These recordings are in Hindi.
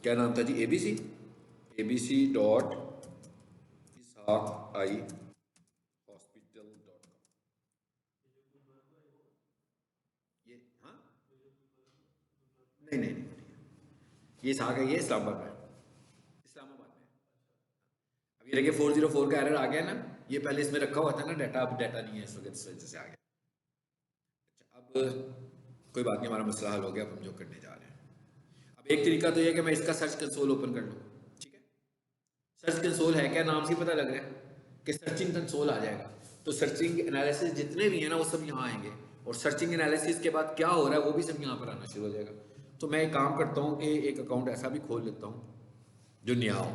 क्या नाम था जी? एबीसी, एबीसी डॉट इसहाक आई हॉस्पिटल डॉट कॉम। ये हाँ, नहीं नहीं नहीं, ये इसहाक है, ये इस्लामाबाद में है, इस्लामाबाद में है। अब ये देखिए 404 का एरर आ गया ना, ये पहले इसमें रखा हुआ था ना डाटा, अब डाटा नहीं है इस वक्त, इस वजह से आ गया। अच्छा, अब कोई बात नहीं, हमारा मसला हल हो गया। अब हम जो करने जा रहे हैं, अब एक तरीका तो ये है कि मैं इसका सर्च कंसोल ओपन कर लूँ। ठीक है, सर्च कंसोल है क्या, नाम से ही पता लग रहा है कि सर्चिंग कंसोल आ जाएगा। तो सर्चिंग एनालिसिस जितने भी हैं ना वो सब यहाँ आएंगे, और सर्चिंग एनालिसिस के बाद क्या हो रहा है वो भी सब यहाँ पर आना शुरू हो जाएगा। तो मैं एक काम करता हूँ कि एक अकाउंट ऐसा भी खोल लेता हूँ जो नया हो।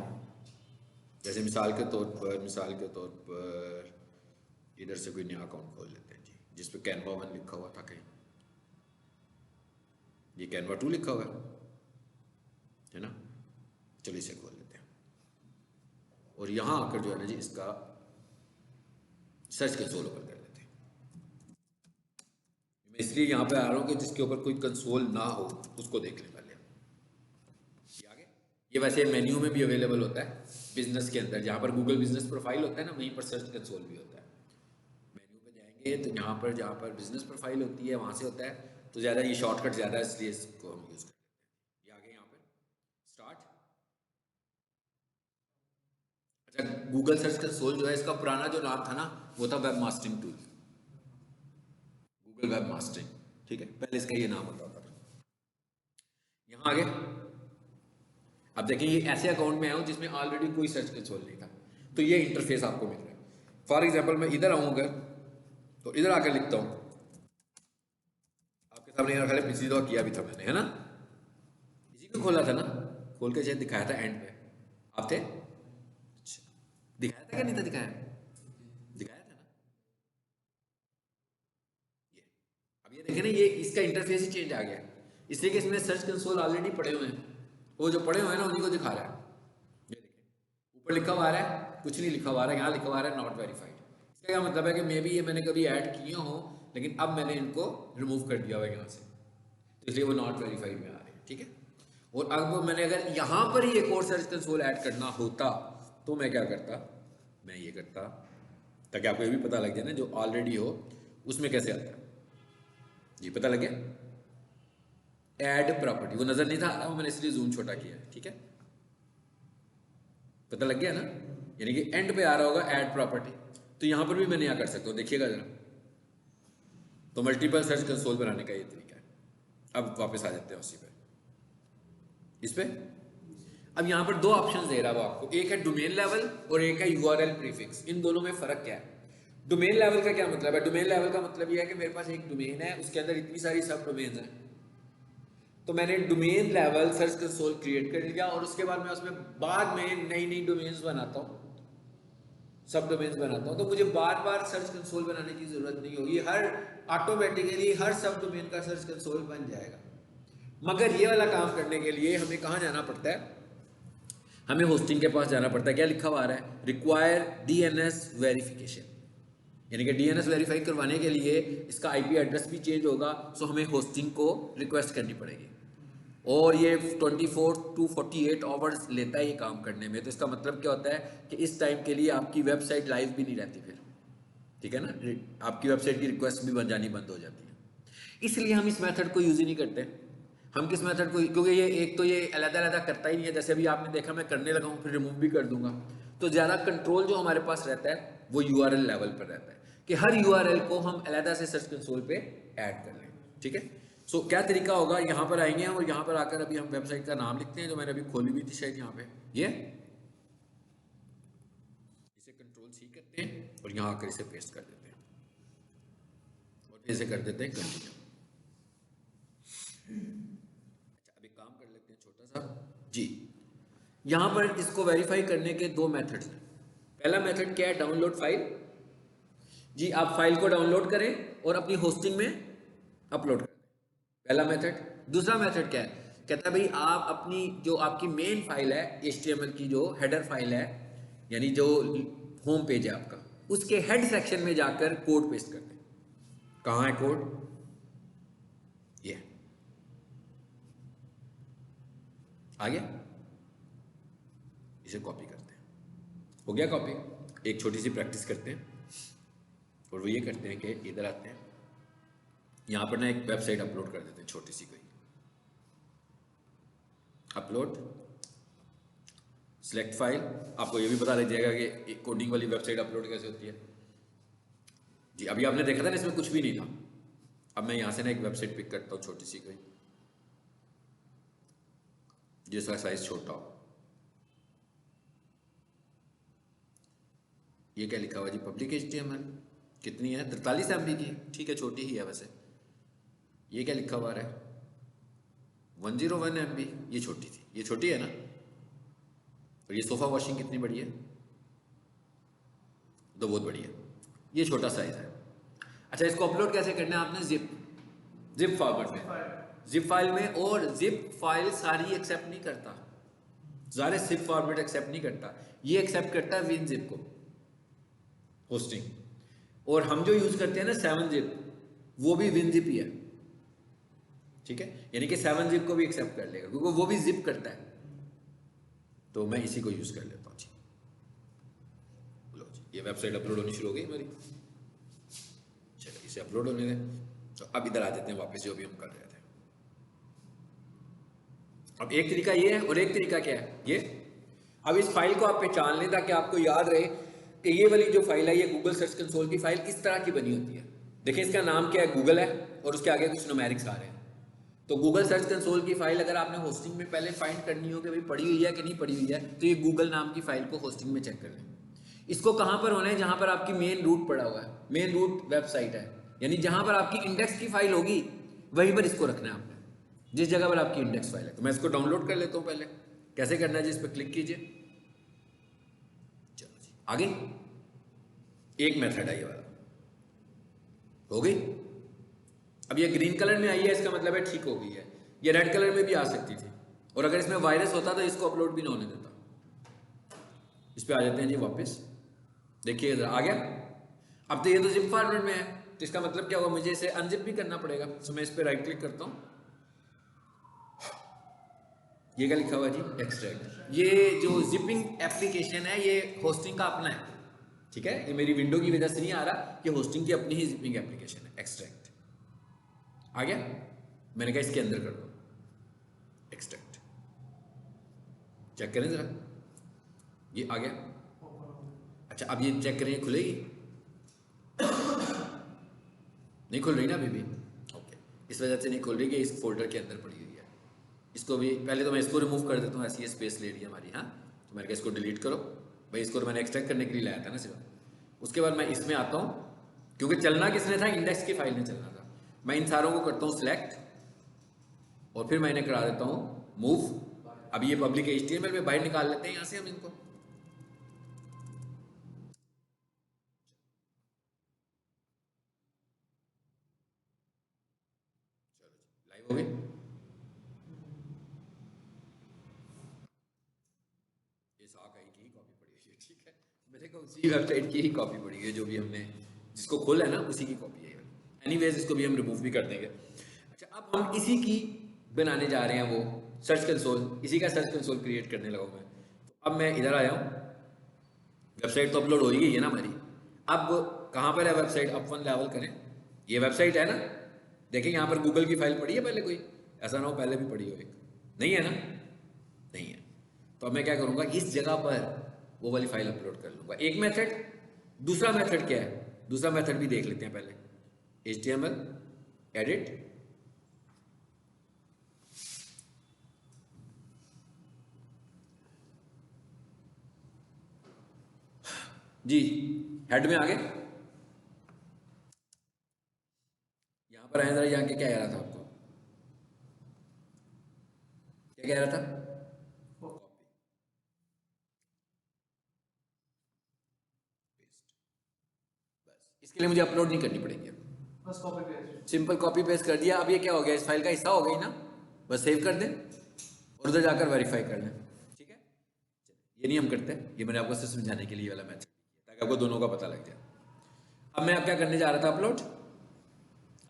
जैसे मिसाल के तौर पर इधर से कोई नया अकाउंट खोल लेते हैं जी, जिस पे कैनवा 1 लिखा हुआ था कहीं, ये कैनवा 2 लिखा हुआ है ना। चलिए इसे खोल लेते हैं, और यहाँ आकर जो है ना जी इसका सर्च कंसोल ओपन कर लेते हैं। मैं इसलिए यहाँ पे आ रहा हूँ कि जिसके ऊपर कोई कंसोल ना हो उसको देख लें पहले। ये आगे, ये वैसे मेन्यू में भी अवेलेबल होता है बिजनेस के अंदर, जहाँ पर गूगल बिजनेस प्रोफाइल होता है ना, वहीं पर सर्च कंसोल भी होता है। मेन्यू पे जाएंगे तो जहाँ पर बिजनेस प्रोफाइल होती है वहाँ से होता है, तो ज़्यादा ये शॉर्टकट ज़्यादा है, इसलिए इसको हम यूज़ करते हैं। ये आगे यहाँ पर स्टार्ट। अच्छा, गूगल सर्च कंसोल जो है इसका पुराना जो नाम था ना वो था web mastering tool, Google web mastering. ठीक है, पहले इसका ये नाम होता था। यहाँ आगे अब देखिए, ये ऐसे अकाउंट में आया हूँ जिसमें ऑलरेडी कोई सर्च कंसोल नहीं था, तो ये इंटरफेस आपको मिल रहा है। फॉर एग्जाम्पल मैं इधर आऊँ अगर, तो इधर आकर लिखता हूँ, आपके सामने यहाँ खाली पिछली दफा किया भी था मैंने, है ना, इसी को खोला था ना, खोल के शायद दिखाया था एंड पे, आप थे? अच्छा, दिखाया था क्या नहीं था, दिखाया, दिखाया था ना। ये अब ये देखे ना, ये इसका इंटरफेस ही चेंज आ गया, इसलिए कि इसमें सर्च कंसोल ऑलरेडी पड़े हुए हैं, वो जो पड़े हुए हैं ना उन्हीं को दिखा रहा है। ये देखिए ऊपर लिखा हुआ आ रहा है, कुछ नहीं लिखा हुआ आ रहा है, यहाँ लिखा हुआ आ रहा है नॉट वेरीफाइड। इसका क्या मतलब है कि मे बी ये मैंने कभी ऐड किए हो, लेकिन अब मैंने इनको रिमूव कर दिया हुआ है यहाँ से, तो इसलिए वो नॉट वेरीफाइड में आ रहे हैं। ठीक है, और अब मैंने अगर यहाँ पर ही एक और सर्च कंसोल ऐड करना होता तो मैं क्या करता, मैं ये करता, ताकि आपको ये भी पता लग जाए ना जो ऑलरेडी हो उसमें कैसे आता है। ये पता लग गया, ऐड प्रॉपर्टी, वो नजर नहीं था आ रहा, वो मैंने इसलिए जूम छोटा किया है। ठीक है, पता लग गया ना, यानी कि एंड पे आ रहा होगा ऐड प्रॉपर्टी। तो यहां पर भी मैं नया कर सकता हूं, देखिएगा जरा। तो मल्टीपल सर्च कंसोल बनाने का ये तरीका है। अब वापस आ जाते हैं उसी पे, इस पे। अब यहां पर दो ऑप्शन दे रहा है वो आपको, एक है डोमेन लेवल और एक है यूआरएल प्रीफिक्स। इन दोनों में फर्क क्या है? डोमेन लेवल का क्या मतलब है? डोमेन लेवल का मतलब यह है कि मेरे पास एक डोमेन है, उसके अंदर इतनी सारी सब डोमेन है, तो मैंने domain level search console create कर लिया, और उसके बाद मैं उसमें बाद में नई नई डोमेन्स बनाता हूँ, सब डोमेन्स बनाता हूँ, तो मुझे बार बार सर्च कंसोल बनाने की जरूरत नहीं होगी, हर ऑटोमेटिकली हर सब डोमेन का सर्च कंसोल बन जाएगा। मगर ये वाला काम करने के लिए हमें कहाँ जाना पड़ता है? हमें होस्टिंग के पास जाना पड़ता है। क्या लिखा हुआ आ रहा है? रिक्वायर डीएनएस वेरिफिकेशन, यानी कि डीएनएस वेरीफाई करवाने के लिए इसका आईपी एड्रेस भी चेंज होगा, सो हमें होस्टिंग को रिक्वेस्ट करनी पड़ेगी, और ये 24 to 48 आवर्स लेता है ये काम करने में। तो इसका मतलब क्या होता है कि इस टाइम के लिए आपकी वेबसाइट लाइव भी नहीं रहती फिर, ठीक है ना, आपकी वेबसाइट की रिक्वेस्ट भी बन जानी बंद हो जाती है। इसलिए हम इस मेथड को यूज ही नहीं करते। हम किस मेथड को, क्योंकि ये एक तो ये अलग अलग करता ही नहीं है, जैसे अभी आपने देखा मैं करने लगा हूँ फिर रिमूव भी कर दूंगा। तो ज़्यादा कंट्रोल जो हमारे पास रहता है वो यूआरएल लेवल पर रहता है, कि हर यूआरएल को हम अलग से सर्च कंसोल पे ऐड कर लें। ठीक है, सो क्या तरीका होगा, यहाँ पर आएंगे और यहाँ पर आकर अभी हम वेबसाइट का नाम लिखते हैं जो मैंने अभी खोली हुई थी शायद यहाँ पे, ये इसे कंट्रोल सी करते हैं और यहाँ आकर इसे पेस्ट कर देते हैं, और फिर इसे कर देते हैं कंटिन्यू। अच्छा, अभी काम कर लेते हैं छोटा सा जी। यहाँ पर इसको वेरीफाई करने के दो मेथड्स हैं। पहला मेथड क्या है? Download file. जी, आप फाइल को डाउनलोड करें और अपनी होस्टिंग में अपलोड करें, पहला मेथड। दूसरा मेथड क्या है? कहता है भाई आप अपनी जो आपकी मेन फाइल है HTML की, जो हेडर फाइल है, यानी जो होम पेज है आपका, उसके हेड सेक्शन में जाकर कोड पेस्ट कर दें। कहाँ है कोड? ये आ गया। इसे कॉपी करते हैं। हो गया कॉपी। एक छोटी सी प्रैक्टिस करते हैं और वो ये करते हैं कि इधर आते हैं, यहाँ पर ना एक वेबसाइट अपलोड कर देते हैं छोटी सी कोई। Upload, select file. आपको ये भी पता लग जाएगा कि कोडिंग वाली वेबसाइट अपलोड कैसे होती है। जी अभी आपने देखा था ना, इसमें कुछ भी नहीं था। अब मैं यहाँ से ना एक वेबसाइट पिक करता हूँ छोटी सी कोई, जिसका साइज छोटा हो। ये क्या लिखा हुआ जी, पब्लिक HTML। कितनी है, 43 MB की। ठीक है, छोटी ही है वैसे। ये क्या लिखा हुआ है, 101 MB। ये छोटी थी, ये छोटी है ना। और ये सोफा वॉशिंग कितनी बड़ी है, तो बहुत बड़ी है। ये छोटा साइज है। अच्छा, इसको अपलोड कैसे करना है आपने, जिप फॉर्मेट में, जिप फाइल में। और जिप फाइल सारी एक्सेप्ट नहीं करता, सारे जिप फॉर्मेट एक्सेप्ट नहीं करता। ये एक्सेप्ट करता है WinZip को, होस्टिंग। और हम जो यूज करते हैं ना 7-zip, वो भी WinZip ही है। ठीक है, यानी कि 7-zip को भी एक्सेप्ट कर लेगा क्योंकि वो भी जिप करता है। तो मैं इसी को यूज कर लेता हूँ जी। लो जी, ये वेबसाइट अपलोड होनी शुरू हो गई हमारी। चलो इसे अपलोड होने दें। तो अब इधर आ जाते हैं वापस, जो भी हम कर रहे थे। अब एक तरीका ये है और एक तरीका क्या है ये। अब इस फाइल को आप पहचान लें ताकि आपको याद रहे कि ये वाली जो फाइल है, ये गूगल सर्च कंसोल की फाइल किस तरह की बनी होती है। देखिए इसका नाम क्या है, गूगल है, और उसके आगे कुछ न्यूमेरिक्स आ रहे हैं। तो गूगल सर्च कंसोल की फाइल अगर आपने होस्टिंग में पहले फाइंड करनी हो कि भाई पड़ी हुई है कि नहीं पड़ी हुई है, तो ये गूगल नाम की फाइल को होस्टिंग में चेक कर लें। इसको कहाँ पर होना है, जहाँ पर आपकी मेन रूट पड़ा हुआ है, मेन रूट वेबसाइट है, यानी जहाँ पर आपकी इंडेक्स की फाइल होगी वहीं पर इसको रखना है आपने, जिस जगह पर आपकी इंडेक्स फाइल है। तो मैं इसको डाउनलोड कर लेता हूँ पहले। कैसे करना है जी, इस पर क्लिक कीजिए। चलो जी आगे। एक मेथड है ये वाला, हो गई। अब ये ग्रीन कलर में आई है, इसका मतलब है ठीक हो गई है। ये रेड कलर में भी आ सकती थी, और अगर इसमें वायरस होता तो इसको अपलोड भी ना होने देता। इस पे आ जाते हैं जी वापस। देखिए इधर आ गया। अब तो ये तो जिप फॉर्मेट में है, तो इसका मतलब क्या होगा, मुझे इसे अनजिप भी करना पड़ेगा। तो मैं इस पे राइट क्लिक करता हूँ। ये क्या लिखा हुआ है जी, एक्सट्रैक्ट। ये जो जिपिंग एप्लीकेशन है ये होस्टिंग का अपना है। ठीक है, ये मेरी विंडो की वजह से नहीं आ रहा, ये होस्टिंग की अपनी ही जिपिंग एप्लीकेशन है। एक्सट्रैक्ट आ गया। मैंने कहा इसके अंदर कर दो एक्सट्रैक्ट। चेक करें जरा, ये आ गया। अच्छा अब ये चेक करें, खुलेगी? नहीं खुल रही ना अभी भी। ओके, इस वजह से नहीं खुल रही कि इस फोल्डर के अंदर पड़ी हुई है। इसको भी पहले तो मैं इसको रिमूव कर देता हूँ, ऐसी ये स्पेस ले रही है हमारी। हाँ, तो मैंने कहा इसको डिलीट करो भाई, इसको मैंने एक्सट्रैक्ट करने के लिए लाया था ना सिर्फ। उसके बाद मैं इसमें आता हूँ, क्योंकि चलना किसने था, इंडेक्स की फाइल में चलना था। मैं इन सारों को करता हूँ सिलेक्ट, और फिर मैं इन्हें करा देता हूँ मूव। अब ये पब्लिक HTML में बाहर निकाल लेते हैं यहाँ से हम इनको। लाइव हो गए। इस आकाई की ही कॉपी पड़ी हुई है। ठीक है, मेरे को उसी वेबसाइट की ही कॉपी पड़ी हुई है, जो भी हमने जिसको खोला है ना उसी की कॉपी है। एनीवेज इसको भी हम रिमूव भी कर देंगे। अच्छा, अब हम इसी की बनाने जा रहे हैं वो सर्च कंसोल, इसी का सर्च कंसोल क्रिएट करने लगा मैं। तो अब मैं इधर आया हूँ, वेबसाइट तो अपलोड हो ही गई है ना हमारी। अब कहाँ पर है वेबसाइट, अप वन लेवल करें। ये वेबसाइट है ना, देखें यहाँ पर गूगल की फाइल पड़ी है पहले कोई, ऐसा ना हो पहले भी पड़ी हो एक। नहीं है ना, नहीं है। तो अब मैं क्या करूँगा, इस जगह पर वो वाली फाइल अपलोड कर लूँगा। एक मेथड। दूसरा मेथड क्या है, दूसरा मेथड भी देख लेते हैं पहले। HTML एडिट, जी हेड में आ गए। यहां पर आए जरा, यहाँ के क्या कह रहा था आपको, क्या कह रहा था? बस इसके लिए मुझे अपलोड नहीं करनी पड़ेगी, बस copy paste. Simple copy paste कर दिया। अब ये क्या हो गया, इस फाइल का हिस्सा हो गई ना। बस सेव कर दें और उधर जाकर वेरीफाई कर लें। ठीक है, ये नहीं हम करते, ये मैंने आपको सिर्फ समझाने के लिए वाला मैथड, ताकि आपको दोनों का पता लग जाए। अब मैं अब क्या करने जा रहा था, अपलोड।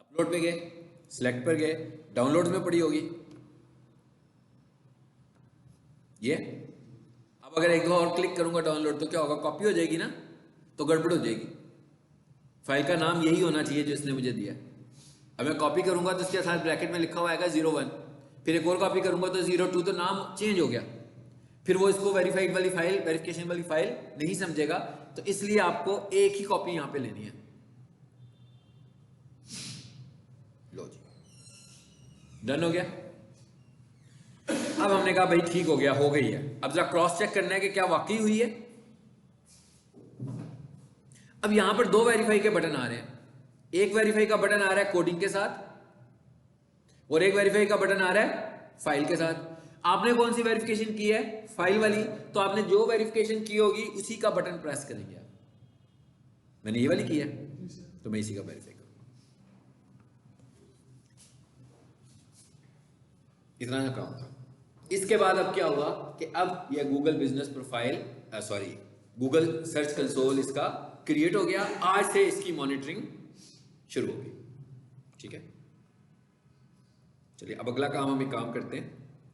अपलोड पे गए, सिलेक्ट पर गए, डाउनलोड में पड़ी होगी ये। अब अगर एक दो और क्लिक करूंगा डाउनलोड तो क्या होगा, कॉपी हो जाएगी ना, तो गड़बड़ हो जाएगी। फाइल का नाम यही होना चाहिए जो इसने मुझे दिया। अब मैं कॉपी करूंगा तो इसके साथ ब्रैकेट में लिखा हुआ आएगा 01, फिर एक और कॉपी करूंगा तो 02, तो नाम चेंज हो गया। फिर वो इसको वेरीफाइड वाली फाइल, वेरिफिकेशन वाली फाइल नहीं समझेगा, तो इसलिए आपको एक ही कॉपी यहां पे लेनी है। लो जी, डन हो गया। अब हमने कहा भाई ठीक हो गया, हो गई है। अब जरा क्रॉस चेक करना है कि क्या वाकई हुई है। अब यहां पर दो वेरीफाई के बटन आ रहे हैं, एक वेरीफाई का बटन आ रहा है कोडिंग के साथ और एक वेरीफाई का बटन आ रहा है फाइल के साथ। आपने कौन सी वेरिफिकेशन की है, फाइल वाली, तो आपने जो वेरिफिकेशन की होगी उसी का बटन प्रेस करेंगे आप। मैंने ये वाली की है तो मैं इसी का वेरीफाई करूंगा। इतना सा काम था। इसके बाद अब क्या हुआ कि अब ये Google business profile, sorry Google search console इसका क्रिएट हो गया। आज से इसकी मॉनिटरिंग शुरू होगी। ठीक है, चलिए अब अगला काम हम एक काम करते हैं,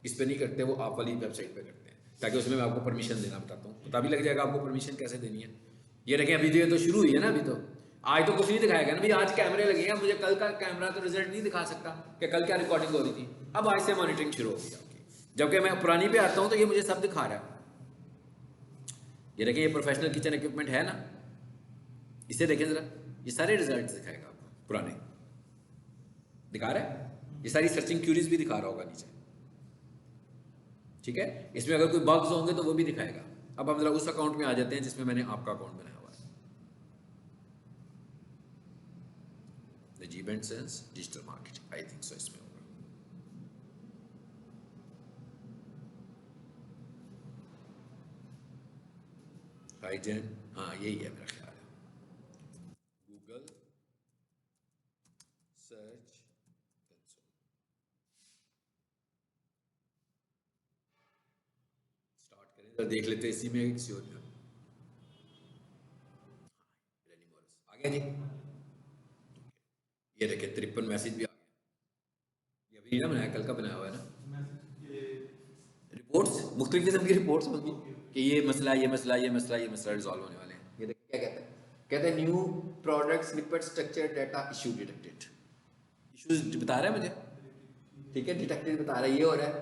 इस पे नहीं करते, वो आप वाली वेबसाइट पे करते हैं, ताकि उसमें मैं आपको परमिशन देना बताता हूँ, पता भी लग जाएगा आपको परमिशन कैसे देनी है। ये देखें अभी तो शुरू हुई है ना, अभी तो आज तो कुछ नहीं दिखाएगा ना भाई, आज कैमरे लगेगा, मुझे कल का कैमरा तो रिजल्ट नहीं दिखा सकता कि कल क्या रिकॉर्डिंग हो रही थी। अब आज से मॉनिटरिंग शुरू होगी आपकी, जबकि मैं पुरानी पे आता हूँ तो ये मुझे सब दिखा रहा है। ये देखें ये प्रोफेशनल किचन इक्विपमेंट है ना, इसे देखें जरा, ये सारे रिजल्ट दिखाएगा आपको, पुराने दिखा रहा है, ये सारी सर्चिंग क्यूरीज भी दिखा रहा होगा नीचे। ठीक है, इसमें अगर कोई बग्स होंगे तो वो भी दिखाएगा। अब हम जरा उस अकाउंट में आ जाते हैं जिसमें मैंने आपका अकाउंट बनाया हुआ है, Najib & Sons digital marketing, I think so इसमें होगा। हाइजेन, हाँ यही है मेरा ख्याल है, गूगल सर्च कंसोल। स्टार्ट करें तो देख लेते हैं इसी में किसी और में। आ गया जी, ये देखें 53 मैसेज भी आ गया। ये अभी ना बनाया, कल का बनाया हुआ है ना। रिपोर्ट्स, मुख्तलिफ किस्म की रिपोर्ट्स होंगी कि ये मसला, ये मसला, ये मसला, ये मसला रिजॉल्व होने वाले हैं। ये देखिए क्या कहता है, कहता है new product snippet structure data issue detected. Issues बता रहा है मुझे, ठीक है, डिटेक्टेड बता रहा है, ये हो रहा है।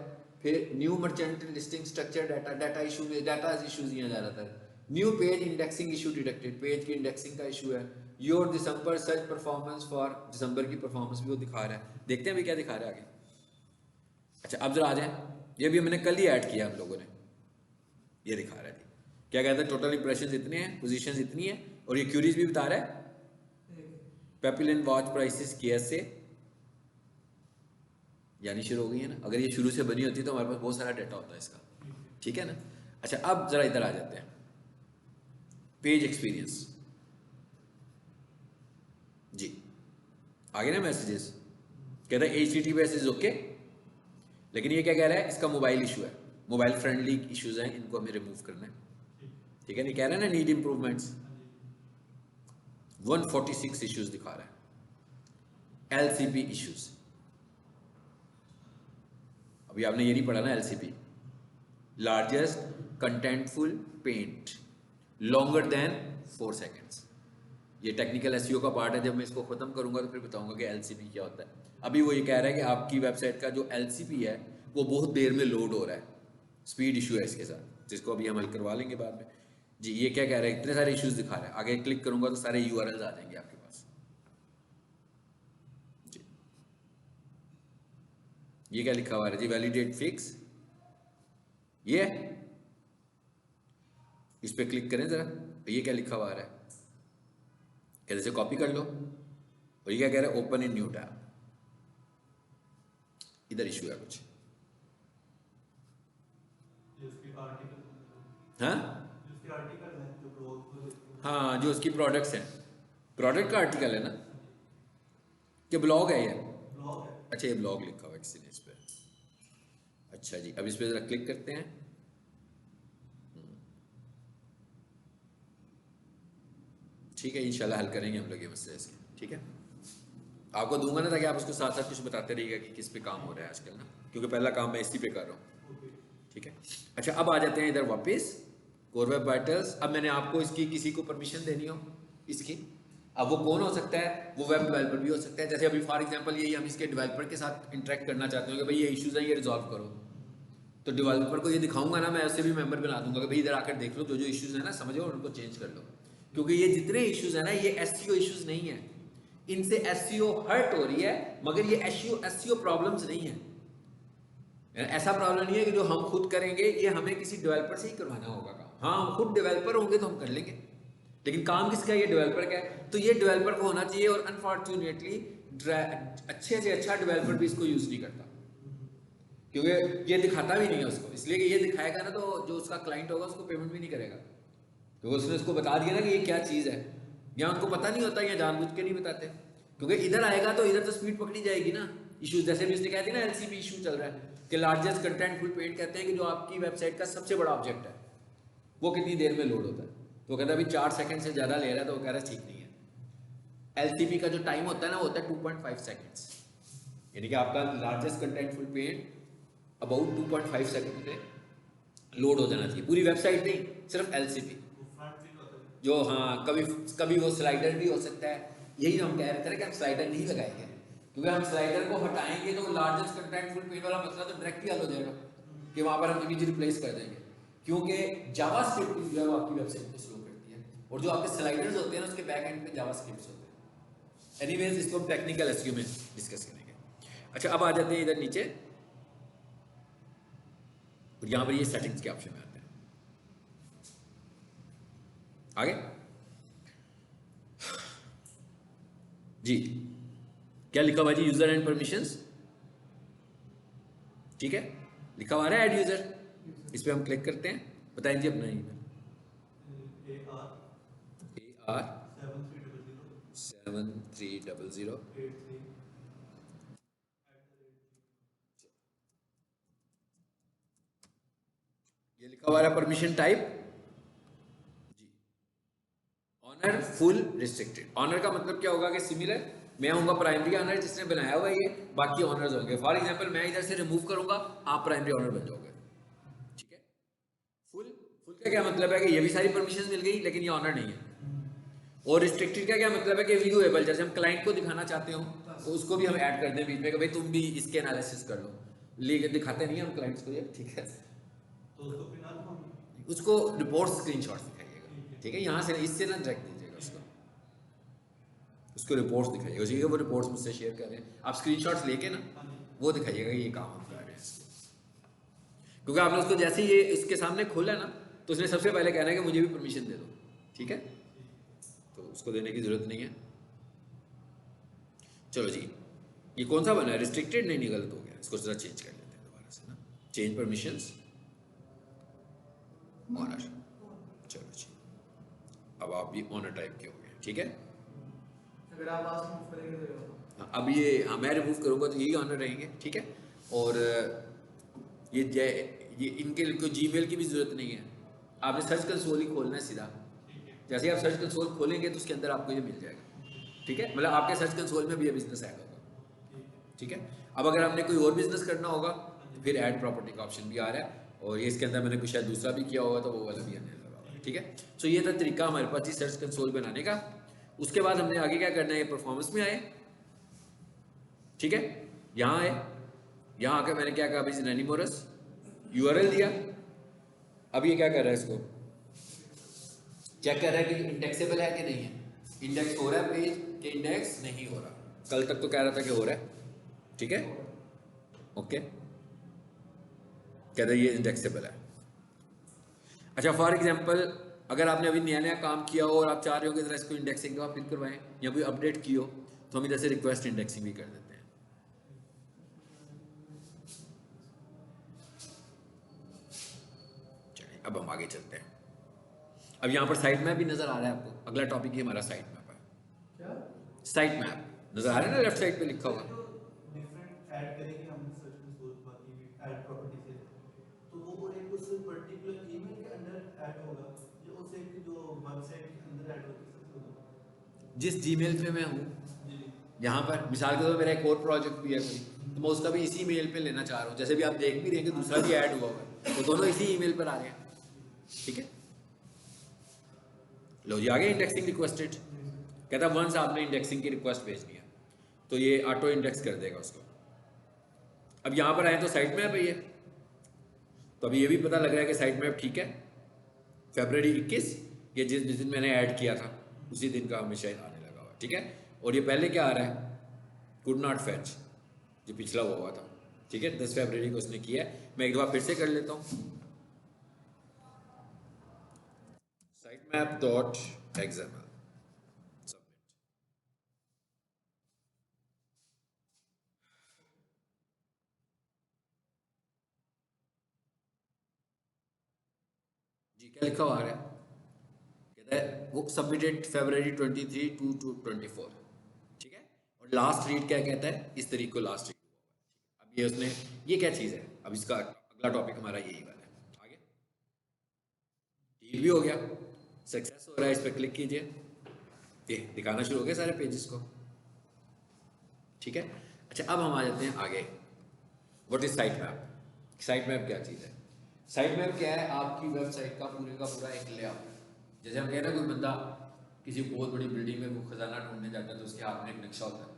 फिर new merchant listing structure data, data issue, data issues यहाँ ज़्यादातर। New page indexing issue detected, page की इंडेक्सिंग का इशू है। Your December search performance for December की परफॉर्मेंस भी वो दिखा रहा है। देखते हैं अभी क्या दिखा रहा है आगे। अच्छा अब जरा आ जाए, ये भी हमने कल ही ऐड किया हम लोगों ने। ये दिखा रहा है जी, क्या कहता है, टोटल इंप्रेशंस इतने हैं, पोजीशंस इतनी है, और ये क्यूरीज भी बता रहा है। पेपिलियन वॉच प्राइसेस कैसे, यानी शुरू हो गई है ना। अगर ये शुरू से बनी होती तो हमारे पास बहुत सारा डाटा होता है इसका, ठीक है ना। अच्छा अब जरा इधर आ जाते हैं, पेज एक्सपीरियंस जी, आगे ना मैसेजेस, कहता है HTTPS इज ओके, लेकिन ये क्या कह रहा है, इसका मोबाइल इशू है, मोबाइल फ्रेंडली इश्यूज हैं, इनको हमें रिमूव करना है। ठीक है, नहीं कह रहा है ना नीड इंप्रूवमेंट्स। 146 इश्यूज दिखा रहा है। LCP इश्यूज, अभी आपने ये नहीं पढ़ा ना, LCP largest contentful paint longer than 4 seconds. ये टेक्निकल SEO का पार्ट है, जब मैं इसको खत्म करूंगा तो फिर बताऊंगा कि LCP क्या होता है। अभी वो ये कह रहा है कि आपकी वेबसाइट का जो LCP है वो बहुत देर में लोड हो रहा है, स्पीड इशू है इसके साथ, जिसको अभी हम हल करवा लेंगे बाद में जी। ये क्या कह रहा है, इतने सारे इश्यूज दिखा रहा है, आगे क्लिक करूंगा तो सारे URLs आ जाएंगे आपके पास जी। ये क्या लिखा हुआ है जी, वैलिडेट फिक्स, ये इस पे क्लिक करें जरा, ये क्या लिखा हुआ है, कहते से कॉपी कर लो, और ये क्या कह रहा है, ओपन इन न्यू टैब। इधर इशू है कुछ, हाँ हाँ, जो उसकी प्रोडक्ट्स हैं, प्रोडक्ट का आर्टिकल है ना, कि ब्लॉग है ये, अच्छा ये ब्लॉग लिखा हुआ है किसी ने इस पर। अच्छा जी, अब इस पर जरा क्लिक करते हैं। ठीक है, इंशाल्लाह हल करेंगे हम लोग ये मसले इसके, ठीक है। आपको दूंगा ना ताकि आप उसको साथ साथ कुछ बताते रहिएगा कि किस पे काम हो रहा है आजकल ना, क्योंकि पहला काम मैं इसी पे कर रहा हूँ, ठीक है। अच्छा अब आ जाते हैं इधर वापस कोर वेब वाइटल्स। अब मैंने आपको इसकी किसी को परमिशन देनी हो इसकी, अब वो कौन हो सकता है, वो वेब डेवलपर भी हो सकता है। जैसे अभी फॉर एग्जांपल यही हम इसके डेवलपर के साथ इंटरेक्ट करना चाहते हो कि भाई ये इश्यूज हैं, ये रिजॉल्व करो, तो डेवलपर को ये दिखाऊंगा ना, मैं उससे भी मेंबर बना दूंगा कि भाई इधर आकर देख लो, जो जो इश्यूज है ना समझो और उनको चेंज कर लो। क्योंकि ये जितने इश्यूज है ना ये एसईओ इश्यूज नहीं है, इनसे एसईओ हर्ट हो रही है, मगर ये एसईओ प्रॉब्लम्स नहीं है। ऐसा प्रॉब्लम नहीं है कि जो हम खुद करेंगे, ये हमें किसी डेवलपर से ही करवाना होगा काम। हाँ, हम खुद डेवलपर होंगे तो हम कर लेंगे, लेकिन काम किसका है, ये डेवलपर का है। तो ये डेवलपर को होना चाहिए, और अनफॉर्चुनेटली अच्छे से अच्छा डेवलपर भी इसको यूज नहीं करता, क्योंकि ये दिखाता भी नहीं है उसको। इसलिए कि ये दिखाएगा ना तो जो उसका क्लाइंट होगा उसको पेमेंट भी नहीं करेगा, क्योंकि उसने उसको बता दिया ना कि ये क्या चीज़ है। या उनको पता नहीं होता, या जानबूझ के नहीं बताते, क्योंकि इधर आएगा तो इधर तो स्पीड पकड़ी जाएगी ना। इशूज जैसे भी उसने कहते हैं ना, एलसीपी इशू चल रहा है कि लार्जेस्ट कंटेंटफुल पेंट, कहते हैं कि जो आपकी वेबसाइट का सबसे बड़ा ऑब्जेक्ट है वो कितनी देर में लोड होता है, तो कहता है अभी 4 सेकंड से ज़्यादा ले रहा है, तो वो कह रहा है ठीक नहीं है। एलसीपी का जो टाइम होता है ना वो होता है 2.5 सेकंड्स, यानी कि आपका largest contentful paint about 2.5 second में लोड हो जाना चाहिए, पूरी वेबसाइट नहीं, सिर्फ एलसीपी जो। हाँ, कभी कभी वो स्लाइडर भी हो सकता है। यही हम कह रहे थे कि हम स्लाइडर नहीं लगाएंगे, क्योंकि हम स्लाइडर को हटाएंगे तो लार्जेस्ट कंटेंटफुल पेज वाला मसला तो डायरेक्ट ही हल हो जाएगा कि वहां पर हम इमेज रिप्लेस कर देंगे, क्योंकि जावास्क्रिप्ट जो है वो आपकी वेबसाइट को स्लो करती है, और जो आपके स्लाइडर्स होते हैं ना उसके बैक एंड पे जावास्क्रिप्ट होते हैं। एनीवेज, इसको हम टेक्निकल एसईओ में डिस्कस करेंगे। अच्छा, अब आ जाते हैं इधर नीचे, और यहाँ पर ये सेटिंग्स के ऑप्शन में आते हैं। आगे जी, क्या लिखा हुआ जी, यूजर एंड परमिशंस, ठीक है, लिखा हुआ है ऐड यूजर, इस पे हम क्लिक करते हैं। बताएं जी अपना ईमेल। AR 7300 ये लिखा हुआ है परमिशन टाइप जी, ऑनर फुल रिस्ट्रिक्टेड। ऑनर का मतलब क्या होगा कि सिमिलर, मैं होऊंगा प्राइमरी ऑनर जिसने बनाया हुआ है ये, बाकी ऑनर्स होंगे। फॉर एग्जांपल मैं इधर से रिमूव करूंगा, आप प्राइमरी ऑनर बन जाओगे, ठीक है। फुल का क्या मतलब है कि ये भी सारी परमिशन मिल गई, लेकिन ये ऑनर नहीं है। और रिस्ट्रिक्टेड का क्या मतलब है कि व्यूएबल, जैसे हम क्लाइंट को दिखाना चाहते हो तो उसको भी हम ऐड कर दें बीच में कि भाई तुम भी इसके एनालिसिस कर लो, लेकिन दिखाते नहीं हम क्लाइंट्स को ये, ठीक है। तो उसको रिपोर्ट स्क्रीनशॉट दिखाइएगा, ठीक है, यहाँ से इससे ना डायरेक्ट दीजिएगा उसको रिपोर्ट्स दिखाइएगा, उसी के वो रिपोर्ट्स मुझसे शेयर कर रहे हैं, आप स्क्रीनशॉट्स लेके ना वो दिखाइएगा ये काम हम कर रहे हैं इसको। क्योंकि आपने उसको जैसे ही ये इसके सामने खोला ना तो उसने सबसे पहले कहना है कि मुझे भी परमिशन दे दो, ठीक है, तो उसको देने की जरूरत नहीं है। चलो जी, ये कौन सा बना है, रिस्ट्रिक्टेड, नहीं गलत हो गया, इसको जरा चेंज कर लेते हैं दोबारा से ना, चेंज परमिशंस ऑनर। चलो जी, अब आप भी ऑनर टाइप के हो गए, ठीक है। अगर आप आज रिमूव करेंगे तो अब ये, हाँ मैं रिमूव करूंगा तो यही ऑनर रहेंगे, ठीक है। और ये इनके लिए जीमेल की भी जरूरत नहीं है, आपने सर्च कंसोल ही खोलना है सीधा। जैसे ही आप सर्च कंसोल खोलेंगे तो उसके अंदर आपको ये मिल जाएगा, ठीक है, मतलब आपके सर्च कंसोल में भी ये बिजनेस ऐड होगा, ठीक है। अब अगर आपने कोई और बिजनेस करना होगा तो फिर ऐड प्रॉपर्टी का ऑप्शन भी आ रहा है, और ये इसके अंदर मैंने कुछ शायद दूसरा भी किया होगा तो वो वाला भी आने लगा होगा, ठीक है। सो ये था तरीका हमारे पास जी सर्च कंसोल बनाने का। उसके बाद हमने आगे क्या करना है, ये परफॉर्मेंस में आए, ठीक है, यहाँ आए, यहाँ आकर मैंने क्या कहा भाई जेनेनिमोरस यूआरएल दिया। अब ये क्या कर रहा है, इसको चेक कर रहा है कि इंडेक्सेबल है कि नहीं है, इंडेक्स हो रहा है पेज कि इंडेक्स नहीं हो रहा। कल तक तो कह रहा था कि हो रहा है, ठीक है, ओके, कहता है ये इंडेक्सेबल है। अच्छा, फॉर एग्जांपल अगर आपने अभी नया नया काम किया हो और आप चाह रहे हो कि जरा इसको इंडेक्सिंग का फिर करवाएं या कोई अपडेट की हो, तो हम इधर से रिक्वेस्ट इंडेक्सिंग भी कर देते हैं। चलिए, अब हम आगे चलते हैं। अब यहाँ पर साइट मैप भी नजर आ रहा है आपको, अगला टॉपिक ही हमारा साइट मैप है। क्या साइट मैप नजर आ रहा है ना, लेफ्ट साइड पे लिखा हुआ। डिफरेंट ऐड करेंगे हम सर्च कंसोल बाकी भी ऐड प्रॉपर्टी से, तो वो एक उस पर्टिकुलर ईमेल के अंदर ऐड होगा या उस एक जो वेबसाइट के अंदर ऐड होगा। जिस जीमेल पे मैं हूँ, यहाँ पर मिसाल के तौर पर मेरा एक और प्रोजेक्ट भी है कोई, तो मैं उसका भी इसी मेल पे लेना चाह रहा हूँ। जैसे भी आप देख भी रहे हैं कि दूसरा भी ऐड हुआ है, वो दोनों इसी ईमेल पर आ रहे हैं, ठीक है। लो जी आ गया इंडेक्सिंग रिक्वेस्टेड। कहता वंस आपने इंडेक्सिंग की रिक्वेस्ट भेजनी है तो ये ऑटो इंडेक्स कर देगा उसको। अब यहाँ पर आए तो साइट मैप है ये, तो अभी ये भी पता लग रहा है कि साइट मैप ठीक है। फरवरी 21 ये जिस दिन मैंने ऐड किया था उसी दिन का हमेशा आने लगा हुआ, ठीक है। और ये पहले क्या आ रहा है, कुड नॉट फैच, जो पिछला हुआ था, ठीक है। 10 फरवरी को उसने किया है। मैं एक बार फिर से कर लेता हूँ, site map dot XML submit. जी क्या लिखा हुआ आ रहा है, कहता है वो सबमिटेड फरवरी 23 टू 24, ठीक है। और लास्ट रीड क्या कहता है, इस तरीके को लास्ट रीड। अब ये उसने, ये क्या चीज़ है, अब इसका अगला टॉपिक हमारा यही वाला है। आगे डील भी हो गया, सक्सेस हो रहा है, इस पर क्लिक कीजिए, ये दिखाना शुरू हो गया सारे पेजेस को, ठीक है। अच्छा अब हम आ जाते हैं आगे, what is site map. Site map क्या चीज़ है, साइट मैप क्या है, आपकी वेबसाइट का पूरा एक लेआउट। जैसे हम कह रहे हैं कोई बंदा किसी बहुत बड़ी बिल्डिंग में वो खजाना ढूंढने जाता है तो उसके हाथ में एक नक्शा होता है,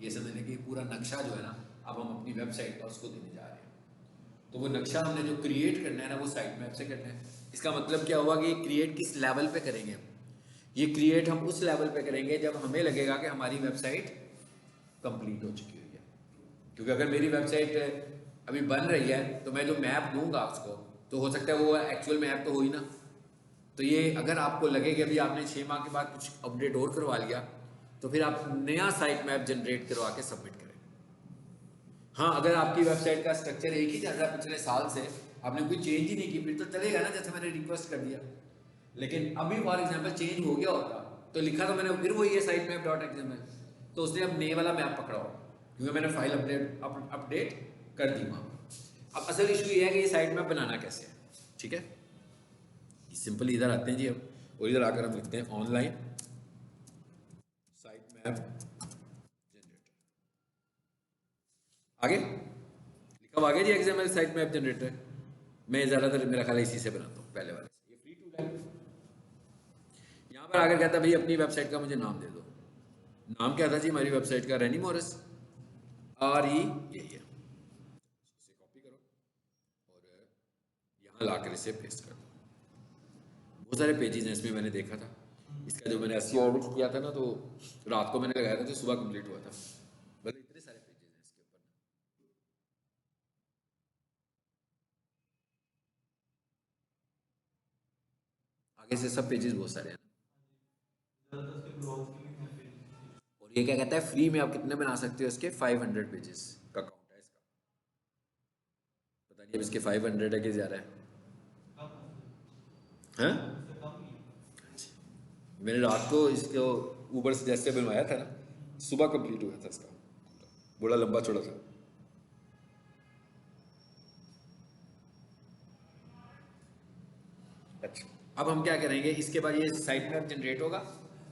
ये समझने कि पूरा नक्शा जो है ना अब हम अपनी वेबसाइट का उसको देने जा रहे हैं। तो वो नक्शा हमने जो क्रिएट करना है ना वो साइट मैप से करना है। इसका मतलब क्या हुआ कि ये क्रिएट किस लेवल पे करेंगे हम, ये क्रिएट हम उस लेवल पे करेंगे जब हमें लगेगा कि हमारी वेबसाइट कंप्लीट हो चुकी हुई है। क्योंकि अगर मेरी वेबसाइट अभी बन रही है तो मैं जो मैप दूंगा उसको, तो हो सकता है वो एक्चुअल मैप तो हो ही ना। तो ये अगर आपको लगे कि अभी आपने 6 माह के बाद कुछ अपडेट और करवा लिया तो फिर आप नया साइट मैप जनरेट करवा के सबमिट करें। हाँ अगर आपकी वेबसाइट का स्ट्रक्चर एक ही चल रहा है पिछले साल से, आपने कोई चेंज ही नहीं की, फिर तो चलेगा ना, जैसे मैंने रिक्वेस्ट कर दिया। लेकिन अभी फॉर एग्जांपल चेंज हो गया होता तो लिखा तो मैंने फिर वही है साइट मैप डॉट एक्सएमएल, तो उसने अब नए वाला मैप पकड़ा हो क्योंकि मैंने फाइल अपडेट कर दी वहाँ पर। अब असल इशू ये है कि ये साइट मैप बनाना कैसे है, ठीक है। सिंपली इधर आते हैं जी अब, और इधर आकर हम लिखते हैं ऑनलाइन साइट मैप जनरेटर। आगे लिखा हुआ आ गया जी एक्सएमएल साइट मैप जनरेटर। मैं ज़्यादातर मेरा ख्याल है इसी से बनाता हूँ पहले वाले से, ये फ्री टूल है। यहाँ पर आकर कहता है भाई अपनी वेबसाइट का मुझे नाम दे दो। नाम क्या था जी हमारी वेबसाइट का, रेनी मोरिस, RE, यही है। इसे कॉपी करो और यहाँ लाकर इसे पेस्ट कर दो। बहुत सारे पेजेस हैं इसमें, मैंने देखा था इसका जो मैंने SEO ऑडिट किया था ना, तो रात को मैंने लगाया था तो सुबह कंप्लीट हुआ था। मतलब इतने सारे पेजेस हैं इसके ऊपर। आगे से सब पेजेस बहुत सारे हैं। ज़्यादातर उसके ब्लॉग्स के भी हैं पेज। और ये क्या कहता है, फ्री में आप कितने बना सकते हो इसके, 500 पेजेस का काउंट है इसका। पता नहीं अब इसके 500 है कि ज़्यादा है। कम हैं, उससे कम ही है। मैंने रात को इसको ऊबर से जैसे बनवाया था ना, सुबह कंप्लीट हुआ था इसका, बड़ा लंबा चौड़ा था। अच्छा अब हम क्या करेंगे, इसके बाद ये साइट मैप जनरेट होगा,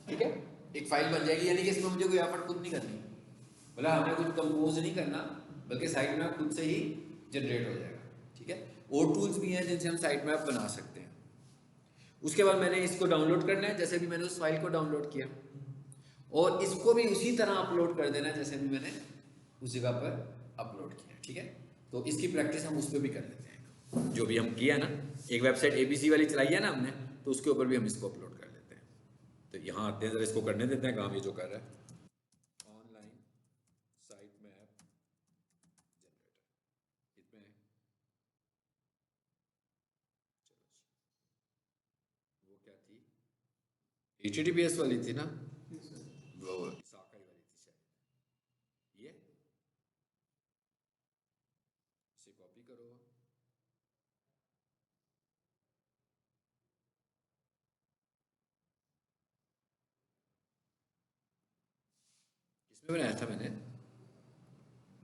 ठीक है, एक फाइल बन जाएगी, यानी कि इसमें मुझे कोई एफर्ट खुद नहीं करनी, मतलब हमने कुछ कंपोज नहीं करना, बल्कि साइट मैप खुद से ही जनरेट हो जाएगा, ठीक है। और टूल्स भी हैं जिनसे हम साइट मैप बना सकते हैं। उसके बाद मैंने इसको डाउनलोड करना है, जैसे भी मैंने उस फाइल को डाउनलोड किया, और इसको भी उसी तरह अपलोड कर देना है जैसे भी मैंने उस जगह पर अपलोड किया, ठीक है। तो इसकी प्रैक्टिस हम उस पर भी कर लेते हैं, जो भी हम किया ना, एक वेबसाइट ABC वाली चलाई है ना हमने, तो उसके ऊपर भी हम इसको अपलोड कर लेते हैं। तो यहाँ आते हैं, जरा इसको करने देते हैं काम, ये जो कर रहा है ऑनलाइन साइट मैप जनरेटर, इसमें चलो वो क्या थी, HTTPS वाली थी ना, वो साकाई वाली थी शायद, ये इसे कॉपी करो, इसमें बनाया था मैंने,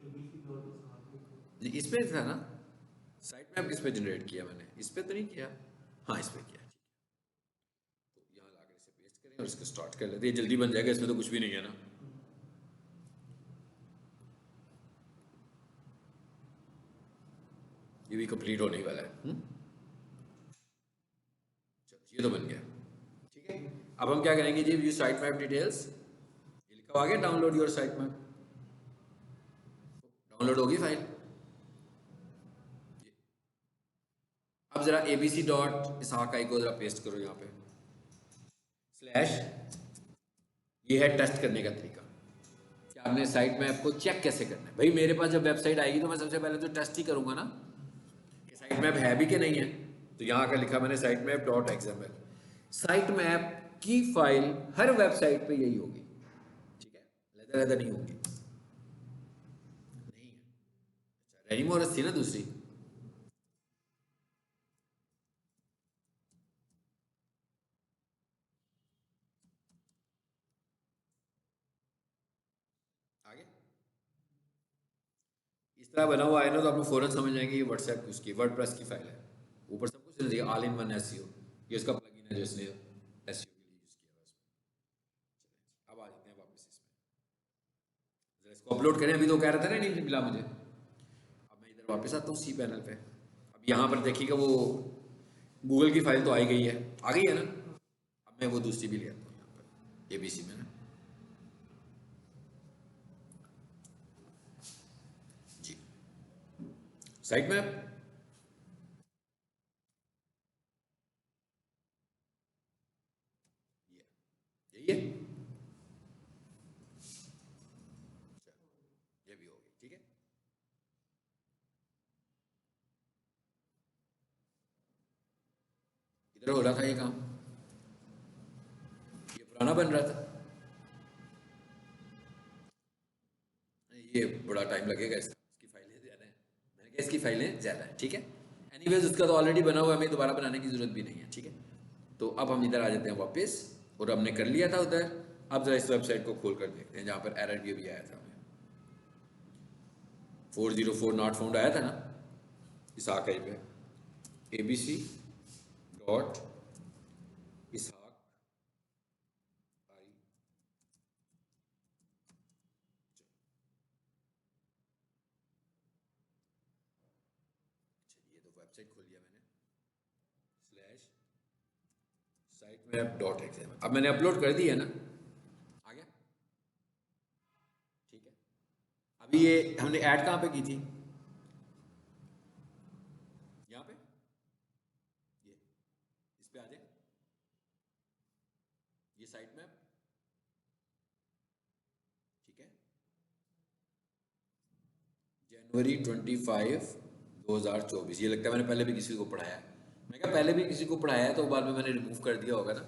ABC डॉट इस इस पे था ना, साइट मैप किस पे जनरेट किया मैंने, इस पे तो नहीं किया, हाँ इस पे किया, ठीक है। तो यहाँ लाकर इसे पेस्ट करें और इसको स्टार्ट कर लेते हैं, जल्दी बन जाएगा, इसमें तो कुछ भी नहीं है ना। ये भी कंप्लीट होने वाला है। चलो ये तो बन गया, ठीक है। अब हम क्या करेंगे जी, व्यू साइट मैप डिटेल्स, ये लिखा हुआ आ गया download your site map, download होगी फाइल। अब जरा abc.ishaq को जरा पेस्ट करो यहाँ पे, स्लैश, ये है टेस्ट करने का तरीका कि आपने साइट मैप को चेक कैसे करना है। भाई मेरे पास जब वेबसाइट आएगी तो मैं सबसे पहले तो टेस्ट ही करूंगा ना कि साइट मैप है भी कि नहीं है। तो यहाँ का लिखा मैंने site map dot XML. Site map की फाइल हर वेबसाइट पे यही होगी, ठीक है, अलग अलग नहीं होगी, नहीं है। रेनिमोरस थी ना दूसरी, आगे इस तरह बना हुआ है ना, तो आप लोग फौरन समझ जाएंगे ये व्हाट्सएप की उसकी वर्डप्रेस की फाइल है। ऊपर सब कुछ दिया, ऑल इन वन एसईओ, ये उसका प्लगइन है जो इसने एसईओ के लिए यूज किया है उसमें। अब आ जाते हैं वापस इसमें, जरा इसको अपलोड करें। अभी तो कह रहा था ना नहीं मिला मुझे, अब मैं इधर वापस आता हूँ सी पैनल पे। अब यहाँ पर देखिएगा वो गूगल की फाइल तो आई गई है, आ गई है ना। अब मैं वो दूसरी भी ले आता हूँ यहाँ पर एबीसी में ना जी, साइट मैप, यही है, ये भी होगी, ठीक है। इधर हो रहा था ये काम, ये पुराना बन रहा था, ये बड़ा टाइम लगेगा इसका, इसकी फाइलें ज़्यादा हैं, मैंने कहा इसकी फाइलें ज़्यादा हैं, ठीक है। एनीवेज उसका तो ऑलरेडी बना हुआ है, हमें दोबारा बनाने की ज़रूरत भी नहीं है, ठीक है। तो अब हम इधर आ जाते हैं वापस, और हमने कर लिया था उधर। अब जरा इस वेबसाइट को खोल कर देखते हैं जहाँ पर एरर भी अभी आया था हमें, 404 नॉट फाउंड आया था ना इस आर्काइव पे, abc डॉट इसहाक आई, चलिए तो वेबसाइट खोल लिया मैंने, slash site map dot XML. अब मैंने अपलोड कर दी है ना, आ गया, ठीक है। अभी ये हमने ऐड कहाँ पे की थी, यहाँ पे, ये इस पे आ जाए, ये साइट मैप, ठीक है, जनवरी 25 2024। ये लगता है मैंने पहले भी किसी को पढ़ाया है, मैं क्या पहले भी किसी को पढ़ाया है तो बाद में मैंने रिमूव कर दिया होगा ना,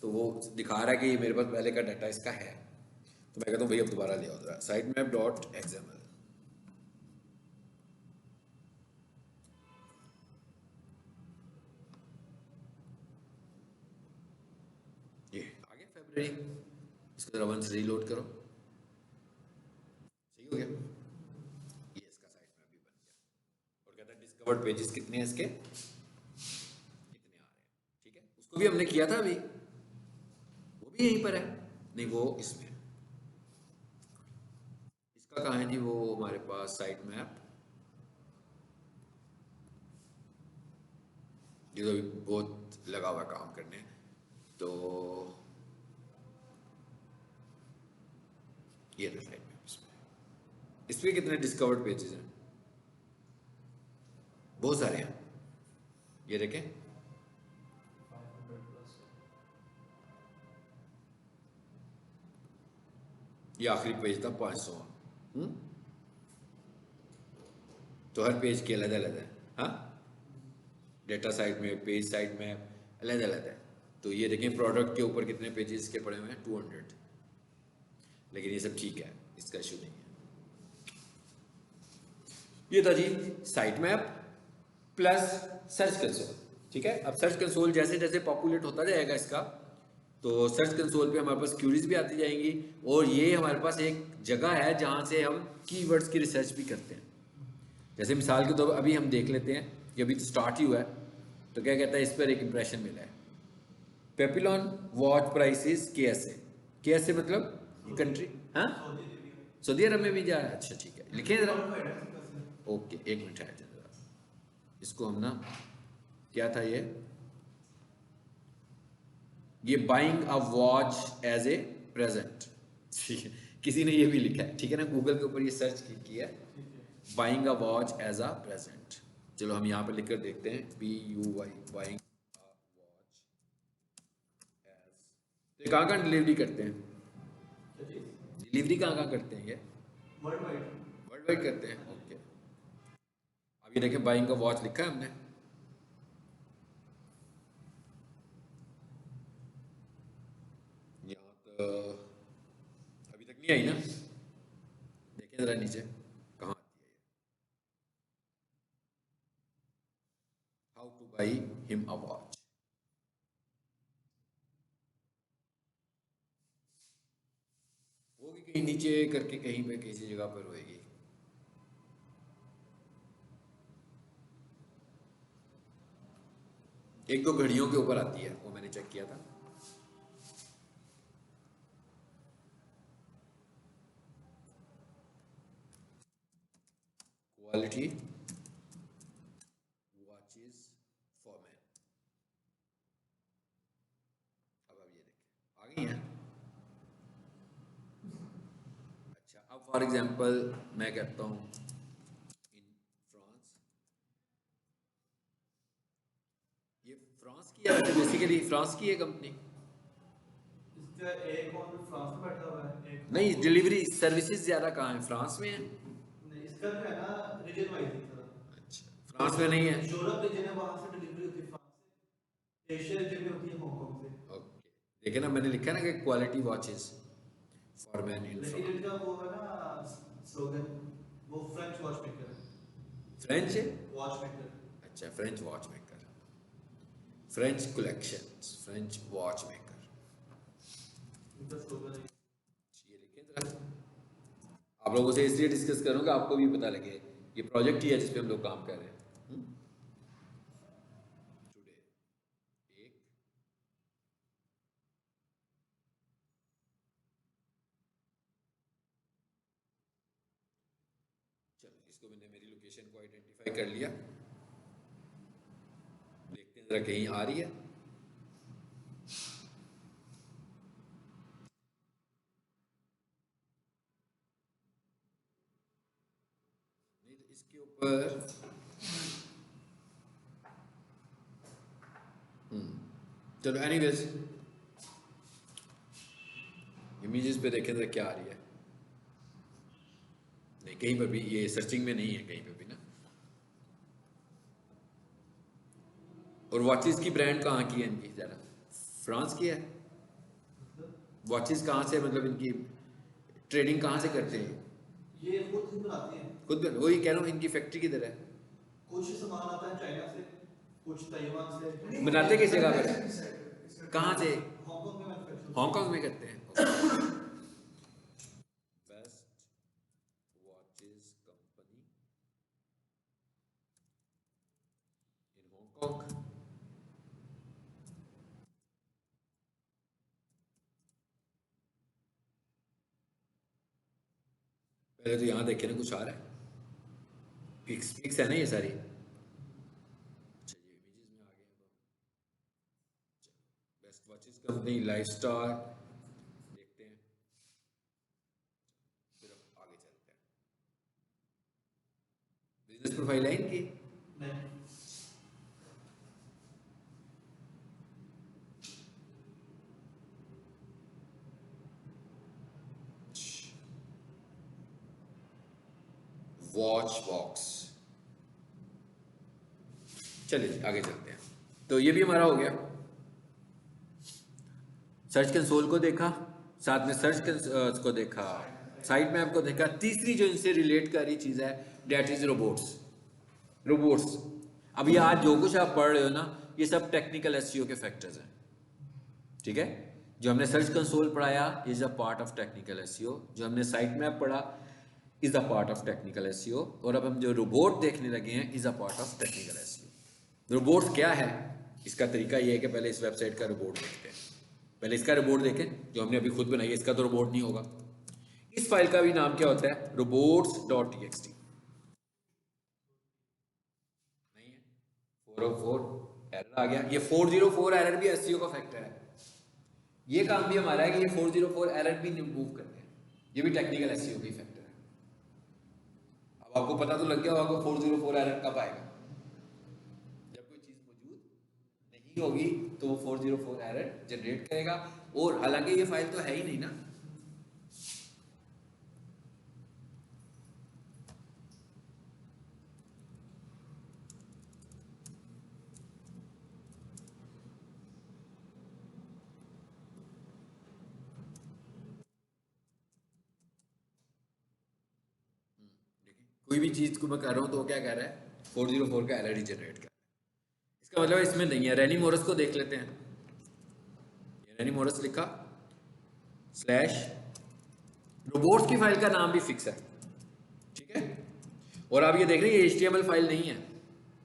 तो वो दिखा रहा है कि ये मेरे पास पहले का डाटा इसका है। तो मैं कहता हूँ भैया अब दोबारा ले आओ जरा, साइट मैप डॉट एक्सएमएल, ये आ गया फरवरी, इसको जरा वंस रीलोड करो, सही हो गया, ये इसका साइट मैप भी बन गया। और कहता है डिस्कवर्ड पेजेस कितने हैं इसके, इतने आ रहे हैं, ठीक है। उसको भी हमने किया था अभी, वो भी यहीं पर है, नहीं वो इसमें, इसका कहाँ है जी वो हमारे पास साइट मैप, ये तो अभी बहुत लगा हुआ काम करने, तो ये था साइट मैप। इसमें कितने डिस्कवर्ड पेजेस हैं, बहुत सारे हैं, ये देखें, 500+। ये आखिरी पेज था 500। तो हर पेज के अलग अलग है, हाँ, डेटा साइट में, पेज साइट में अलग अलग है। तो ये देखें प्रोडक्ट के ऊपर कितने पेजेस के पड़े हुए हैं, 200, लेकिन ये सब ठीक है, इसका इशू नहीं है। ये था जी site map plus search console, ठीक है। अब सर्च कंसोल जैसे जैसे पॉपुलेट होता जाएगा इसका, तो सर्च कंसोल पे हमारे पास क्यूरीज भी आती जाएंगी, और ये हमारे पास एक जगह है जहाँ से हम कीवर्ड्स की रिसर्च भी करते हैं। जैसे मिसाल के तौर पर अभी हम देख लेते हैं, ये अभी तो स्टार्ट ही हुआ है, तो क्या कहता है इस पर एक इंप्रेशन मिला है, पेपिलॉन वॉच प्राइसेस के एस ए मतलब कंट्री, हाँ सऊदी अरब में भी जा रहा है, अच्छा ठीक है, लिखें जरा, ओके एक मिनट है जरा, इसको हम ना, क्या था ये, ये buying a watch as a present, ठीक है, किसी ने ये भी लिखा है, ठीक है ना, गूगल के ऊपर ये सर्च किया है, ठीक है। Buying a watch as a present. चलो हम यहाँ पर लिख कर देखते हैं, BUY, buying a watch as. तो कहाँ कहाँ डिलीवरी करते हैं, क्या चीज़? डिलीवरी कहाँ कहाँ करते हैं ये, वर्ल्ड वाइड। वर्ल्ड वाइड करते हैं, ओके। अब ये देखें बाइंग अ वॉच लिखा है हमने, यहाँ तो अभी तक नहीं आई ना, देखें जरा नीचे कहाँ आती है ये, how two by him a watch. होगी कहीं नीचे करके, कहीं पे किसी जगह पर होएगी। एक दो घड़ियों के ऊपर आती है, वो मैंने चेक किया था। क्वालिटी वॉचेस फॉर मैन, अब ये देखें आ गई हैं। अच्छा, अब फॉर एग्जांपल मैं कहता हूँ इन फ्रांस, ये फ्रांस की है, बेसिकली फ्रांस की है कंपनी। इसका एक और फ्रांस में बैठा हुआ है, एक नहीं, हांगकांग। डिलीवरी सर्विसेज ज़्यादा कहाँ है, फ्रांस में है। नहीं, इसका जो है ना रीजन वाइज है थोड़ा। अच्छा, फ्रांस में नहीं है, यूरोप रीजन है, वहां से डिलीवरी होती है फ्रांस से। एशिया रीजन में होती है हांगकांग से। ओके। देखे ना, मैंने लिखा है ना कि quality watches for man in लेकिन फ्रांस। इनका वो है ना स्लोगन, वो फ्रेंच वॉच मेकर है। फ्रेंच है, वॉच मेकर। अच्छा, French watch maker, French collections, French watch maker, इनका स्लोगन है। ये लिखें जरा। आप लोगों से इसलिए डिस्कस करूँगा, आपको भी पता लगे, ये प्रोजेक्ट ही है जिस पे हम लोग काम कर रहे हैं टुडे। एक, चलो इसको मैंने मेरी लोकेशन को आइडेंटिफाई कर लिया, देखते हैं जरा कहीं आ रही है। नहीं तो इसके ऊपर चलो एनीवेज, इमेजेस पे देखें जरा क्या आ रही है। नहीं, कहीं पर भी ये सर्चिंग में नहीं है कहीं पे भी ना। और वॉचेस की ब्रांड कहाँ की है इनकी, जरा फ्रांस की है। मतलब वॉचेस कहाँ से, मतलब इनकी ट्रेडिंग कहाँ से करते हैं, ये खुद ही बनाते हैं। खुद वही कह रहा हूँ, इनकी फैक्ट्री किधर है, कुछ सामान आता है चाइना से, कुछ ताइवान से। बनाते किस जगह पर, कहाँ से, हांगकांग में मैन्युफैक्चर। हांगकांग में करते हैं। बेस्ट वॉचेस कंपनी इन हांगकांग। पहले तो यहाँ देखे ना कुछ आ रहा है, पिक्स पिक्स है ना ये सारी। अच्छा, ये इमेजेस में आ गए हैं, तो best watches company life star देखते हैं, फिर अब आगे चलते हैं। बिजनेस प्रोफाइल है इनकी, नहीं, वॉच बॉक्स। चलिए आगे चलते हैं। तो ये भी हमारा हो गया, सर्च कंसोल को देखा, साथ में सर्च को देखा, साइट मैप को देखा। तीसरी जो इनसे रिलेट कर रही चीज़ है, डेट इज रोबोट्स। रोबोट्स, अब ये आज जो कुछ आप पढ़ रहे हो ना, ये सब टेक्निकल एसईओ के फैक्टर्स हैं, ठीक है। जो हमने सर्च कंसोल पढ़ाया is a part of technical SEO, जो हमने साइट मैप पढ़ा is a part of technical SEO, और अब हम जो रोबोट देखने लगे हैं is a part of technical SEO. Robot क्या है, इसका तरीका ये है कि पहले इस वेबसाइट का रोबोट देखते हैं, पहले इसका रोबोट देखें जो हमने अभी खुद बनाई है। इसका तो रोबोट नहीं होगा। इस फाइल का भी नाम क्या होता है, robots.txt। नहीं है, 404 एरर आ गया। ये 404 एरर भी एसईओ का फैक्टर है। ये काम भी हमारा है कि ये 404 एरर भी रिमूव करते हैं। ये भी टेक्निकल एसईओ की फैक्टर है। अब आपको पता तो लग गया होगा 404 एरर कब आएगा, जब कोई चीज मौजूद नहीं होगी तो वो 404 एरर जनरेट करेगा। और हालांकि ये फाइल तो है ही नहीं ना, कोई भी चीज को मैं कर रहा हूं तो वो क्या कह रहा है, 404 का एरर ही जनरेट कर। इसका मतलब इसमें नहीं है। रेनी मोरस को देख लेते हैं। रेनी मोरस लिखा स्लैश रोबोट्स की फाइल का नाम भी फिक्स है, ठीक है। और आप ये देख रहे हैं ये HTML फाइल नहीं है,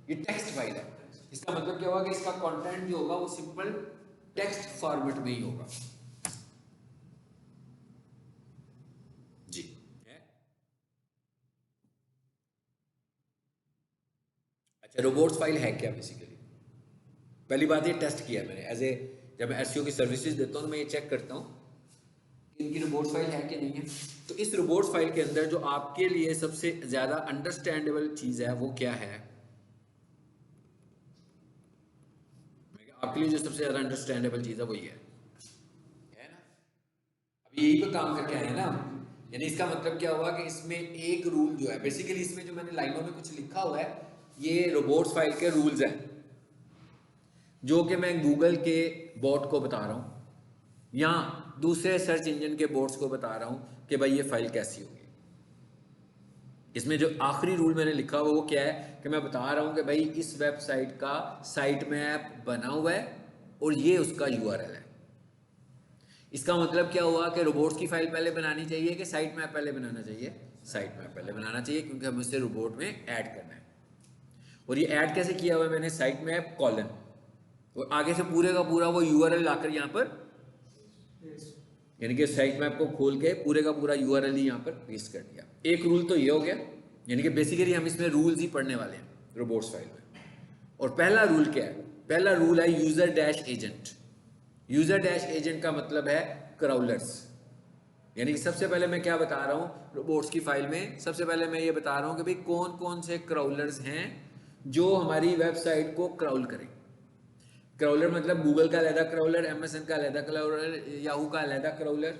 ये टेक्स्ट फाइल है। इसका मतलब क्या होगा कि इसका कंटेंट जो होगा वो सिंपल टेक्स्ट फॉर्मेट में ही होगा। जी है। अच्छा, रोबोट्स फाइल है क्या बेसिकली? पहली बात ये टेस्ट किया मैंने एज ए, जब मैं एसईओ की सर्विसेज देता हूँ तो मैं ये चेक करता हूँ कि इनकी रोबोट्स फाइल है कि नहीं है। तो इस रोबोट्स फाइल के अंदर जो आपके लिए सबसे ज्यादा अंडरस्टैंडेबल चीज है वो क्या है? आपके लिए जो सबसे ज्यादा अंडरस्टैंडेबल चीज है वो ये है ना। अब यही पे काम करके आए हैं ना, यानी इसका मतलब क्या हुआ कि इसमें एक रूल जो है बेसिकली, इसमें जो मैंने लाइनों में कुछ लिखा हुआ है ये रोबोट्स फाइल के रूल्स हैं, जो कि मैं गूगल के बॉट को बता रहा हूं या दूसरे सर्च इंजन के बोट्स को बता रहा हूं कि भाई ये फाइल कैसी होगी। इसमें जो आखिरी रूल मैंने लिखा हुआ वो क्या है कि मैं बता रहा हूं कि भाई इस वेबसाइट का साइट मैप बना हुआ है और ये उसका यूआरएल है। इसका मतलब क्या हुआ कि रोबोट्स की फाइल पहले बनानी चाहिए कि साइट मैप पहले बनाना चाहिए? साइट मैप पहले बनाना चाहिए, क्योंकि हमें इसे रोबोट में ऐड करना है। और ये ऐड कैसे किया हुआ है मैंने? साइट मैप कॉलन, और आगे से पूरे का पूरा वो यूआरएल लाकर यहाँ पर, यानी कि साइट मैप को खोल के पूरे का पूरा यूआरएल ही यहाँ पर पेस्ट कर दिया। एक रूल तो ये हो गया, यानी कि बेसिकली हम इसमें रूल्स ही पढ़ने वाले हैं रोबोट्स फाइल में। और पहला रूल क्या है? पहला रूल है user dash agent. User dash agent का मतलब है क्राउलर्स, यानी कि सबसे पहले मैं क्या बता रहा हूँ रोबोट्स की फाइल में, सबसे पहले मैं ये बता रहा हूँ कि भाई कौन कौन से क्राउलर्स हैं जो हमारी वेबसाइट को क्राउल करें। क्राउलर मतलब गूगल का अलहदा क्राउलर, एमएसएन का अलहदा क्राउलर, याहू का अलहदा क्राउलर।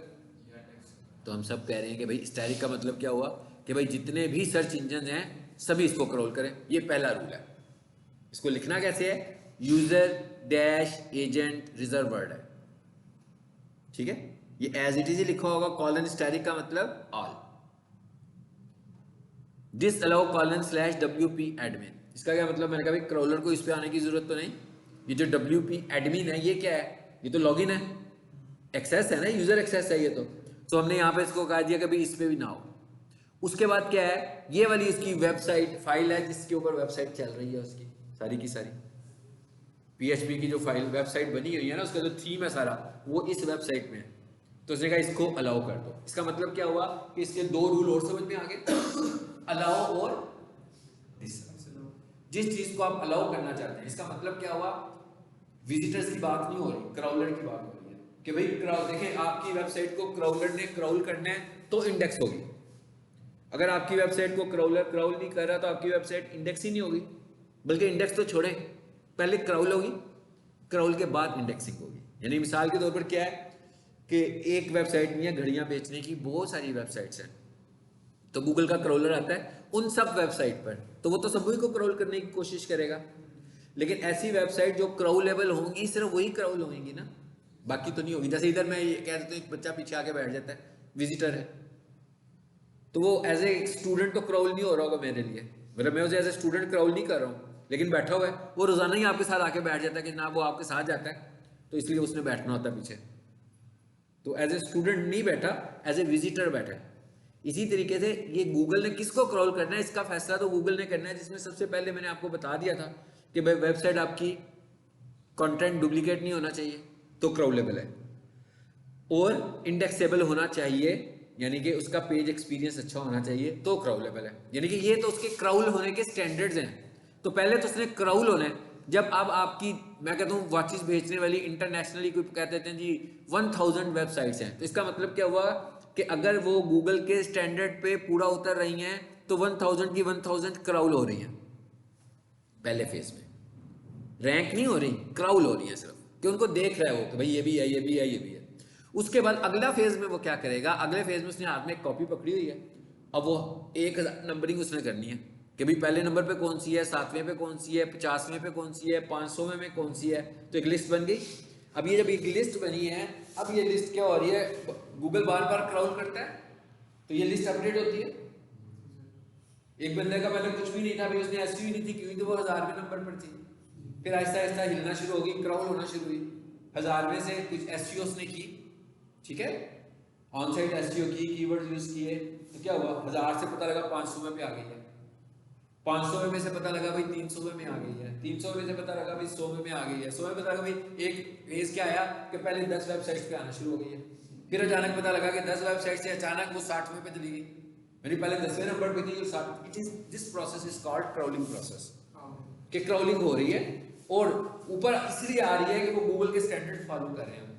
तो हम सब कह रहे हैं कि भाई स्टैटिक का मतलब क्या हुआ कि भाई जितने भी सर्च इंजन हैं सभी इसको क्राउल करें। ये पहला रूल है। इसको लिखना कैसे है? User dash agent reserve word है, ठीक है। ये एज इट इज ही लिखा होगा, कॉलन स्टैटिक का मतलब all. This allow colon slash WP admin. इसका क्या मतलब? मैंने कहा भाई क्राउलर को इस पे आने की जरूरत तो नहीं। ये जो WP एडमिन है ये क्या है? ये तो लॉगिन है, एक्सेस है ना, यूजर एक्सेस है ये तो हमने यहाँ पे इसको कहा दिया कि भाई इस पे भी ना हो। उसके बाद क्या है? ये वाली इसकी वेबसाइट फाइल है जिसके ऊपर वेबसाइट चल रही है, उसकी सारी की सारी PHP की जो फाइल वेबसाइट बनी हुई है ना, उसका जो थीम है सारा वो इस वेबसाइट में है। तो उसने कहा इसको अलाउ कर दो। इसका मतलब क्या हुआ कि इसके दो रूल और समझ में आ गए, अलाउ और डिस। जिस चीज को आप अलाउ करना चाहते हैं, इसका मतलब क्या हुआ? विजिटर्स की बात नहीं हो रही, क्राउलर की बात हो रही है कि भाई देखें आपकी वेबसाइट को क्राउलर ने क्राउल करना है तो इंडेक्स होगी। अगर आपकी वेबसाइट को क्राउलर क्राउल नहीं कर रहा तो आपकी वेबसाइट इंडेक्स ही नहीं होगी। बल्कि इंडेक्स तो छोड़े, पहले क्राउल होगी, क्राउल के बाद इंडेक्सिंग होगी। यानी मिसाल के तौर पर क्या है कि एक वेबसाइट नहीं है, घड़ियां बेचने की बहुत सारी वेबसाइट्स हैं, तो गूगल का क्राउलर आता है उन सब वेबसाइट पर, तो वो तो सभी को क्राउल करने की कोशिश करेगा। लेकिन ऐसी वेबसाइट जो क्राउलेबल होंगी सिर्फ वही क्राउल होंगी ना, बाकी तो नहीं होगी। जैसे इधर मैं ये कह देता हूँ एक बच्चा पीछे आके बैठ जाता है, विजिटर है, तो वो एज ए स्टूडेंट तो क्राउल नहीं हो रहा होगा मेरे लिए, मतलब मैं उसे एज ए स्टूडेंट क्राउल नहीं कर रहा हूँ, लेकिन बैठा हुआ है वो रोजाना ही आपके साथ आके बैठ जाता है कि जनाब वो आपके साथ जाता है तो इसलिए उसने बैठना होता है पीछे। तो एज ए स्टूडेंट नहीं बैठा, एज ए विजिटर बैठा है। इसी तरीके से ये गूगल ने किसको क्राउल करना है इसका फैसला तो गूगल ने करना है, जिसमें सबसे पहले मैंने आपको बता दिया था कि भाई वेबसाइट आपकी कंटेंट डुप्लीकेट नहीं होना चाहिए तो क्राउलेबल है, और इंडेक्सेबल होना चाहिए, यानी कि उसका पेज एक्सपीरियंस अच्छा होना चाहिए तो क्राउलेबल है। यानी कि ये तो उसके क्राउल होने के स्टैंडर्ड्स हैं। तो पहले तो उसने क्राउल होना है, जब अब आपकी, मैं कहता हूँ वॉचेस बेचने वाली इंटरनेशनली कोई कहते हैं जी 1000 वेबसाइट्स हैं, तो इसका मतलब क्या हुआ कि अगर वो गूगल के स्टैंडर्ड पे पूरा उतर रही हैं तो 1000 की 1000 क्राउल हो रही हैं पहले फेज में, रैंक नहीं हो रही, क्राउल हो रही है सिर्फ, कि उनको देख रहा है वो कि भाई ये भी है, ये भी है, ये भी है। उसके बाद अगला फेज में वो क्या करेगा, अगले फेज में उसने हाथ में एक कॉपी पकड़ी हुई है, अब वो 1000 नंबरिंग उसने करनी है कि भाई पहले नंबर पे कौन सी है, 7वें पे कौन सी है, 50वें पे कौन सी है, 500वें में कौन सी है, तो एक लिस्ट बन गई। अब ये जब एक लिस्ट बनी है, अब ये लिस्ट क्या हो रही है, गूगल बार बार क्राउल करता है तो ये लिस्ट अपडेट होती है। एक बंदे का पहले कुछ भी नहीं था, भाई उसने एसईओ ही नहीं थी, क्योंकि तो वो 1000वें नंबर पर थी, फिर आहिस्ता आहिस्ता हिलना शुरू होगी, क्राउल होना शुरू हुई, 1000वें से कुछ एसईओ उसने की, ठीक है, ऑन साइट एसईओ की, कीवर्ड्स यूज किए, तो क्या हुआ, 1000 से पता लगा 500 पे आ गई है, 500 में से पता लगा भाई 300 में आ गई है, 300 में से पता लगा भाई 100 में आ गई है, 100 में पता लगा भाई एक फेज क्या आया कि पहले 10 वेबसाइट्स पे आना शुरू हो गई है, फिर अचानक पता लगा कि 10 वेबसाइट से अचानक वो 60वें पे चली गई, मेरी पहले 10वें नंबर पे थी जो 60। It is this process is called crawling process, कि क्राउलिंग हो रही है और ऊपर इसलिए आ रही है कि वो गूगल के स्टैंडर्ड्स फॉलो कर रहे हैं,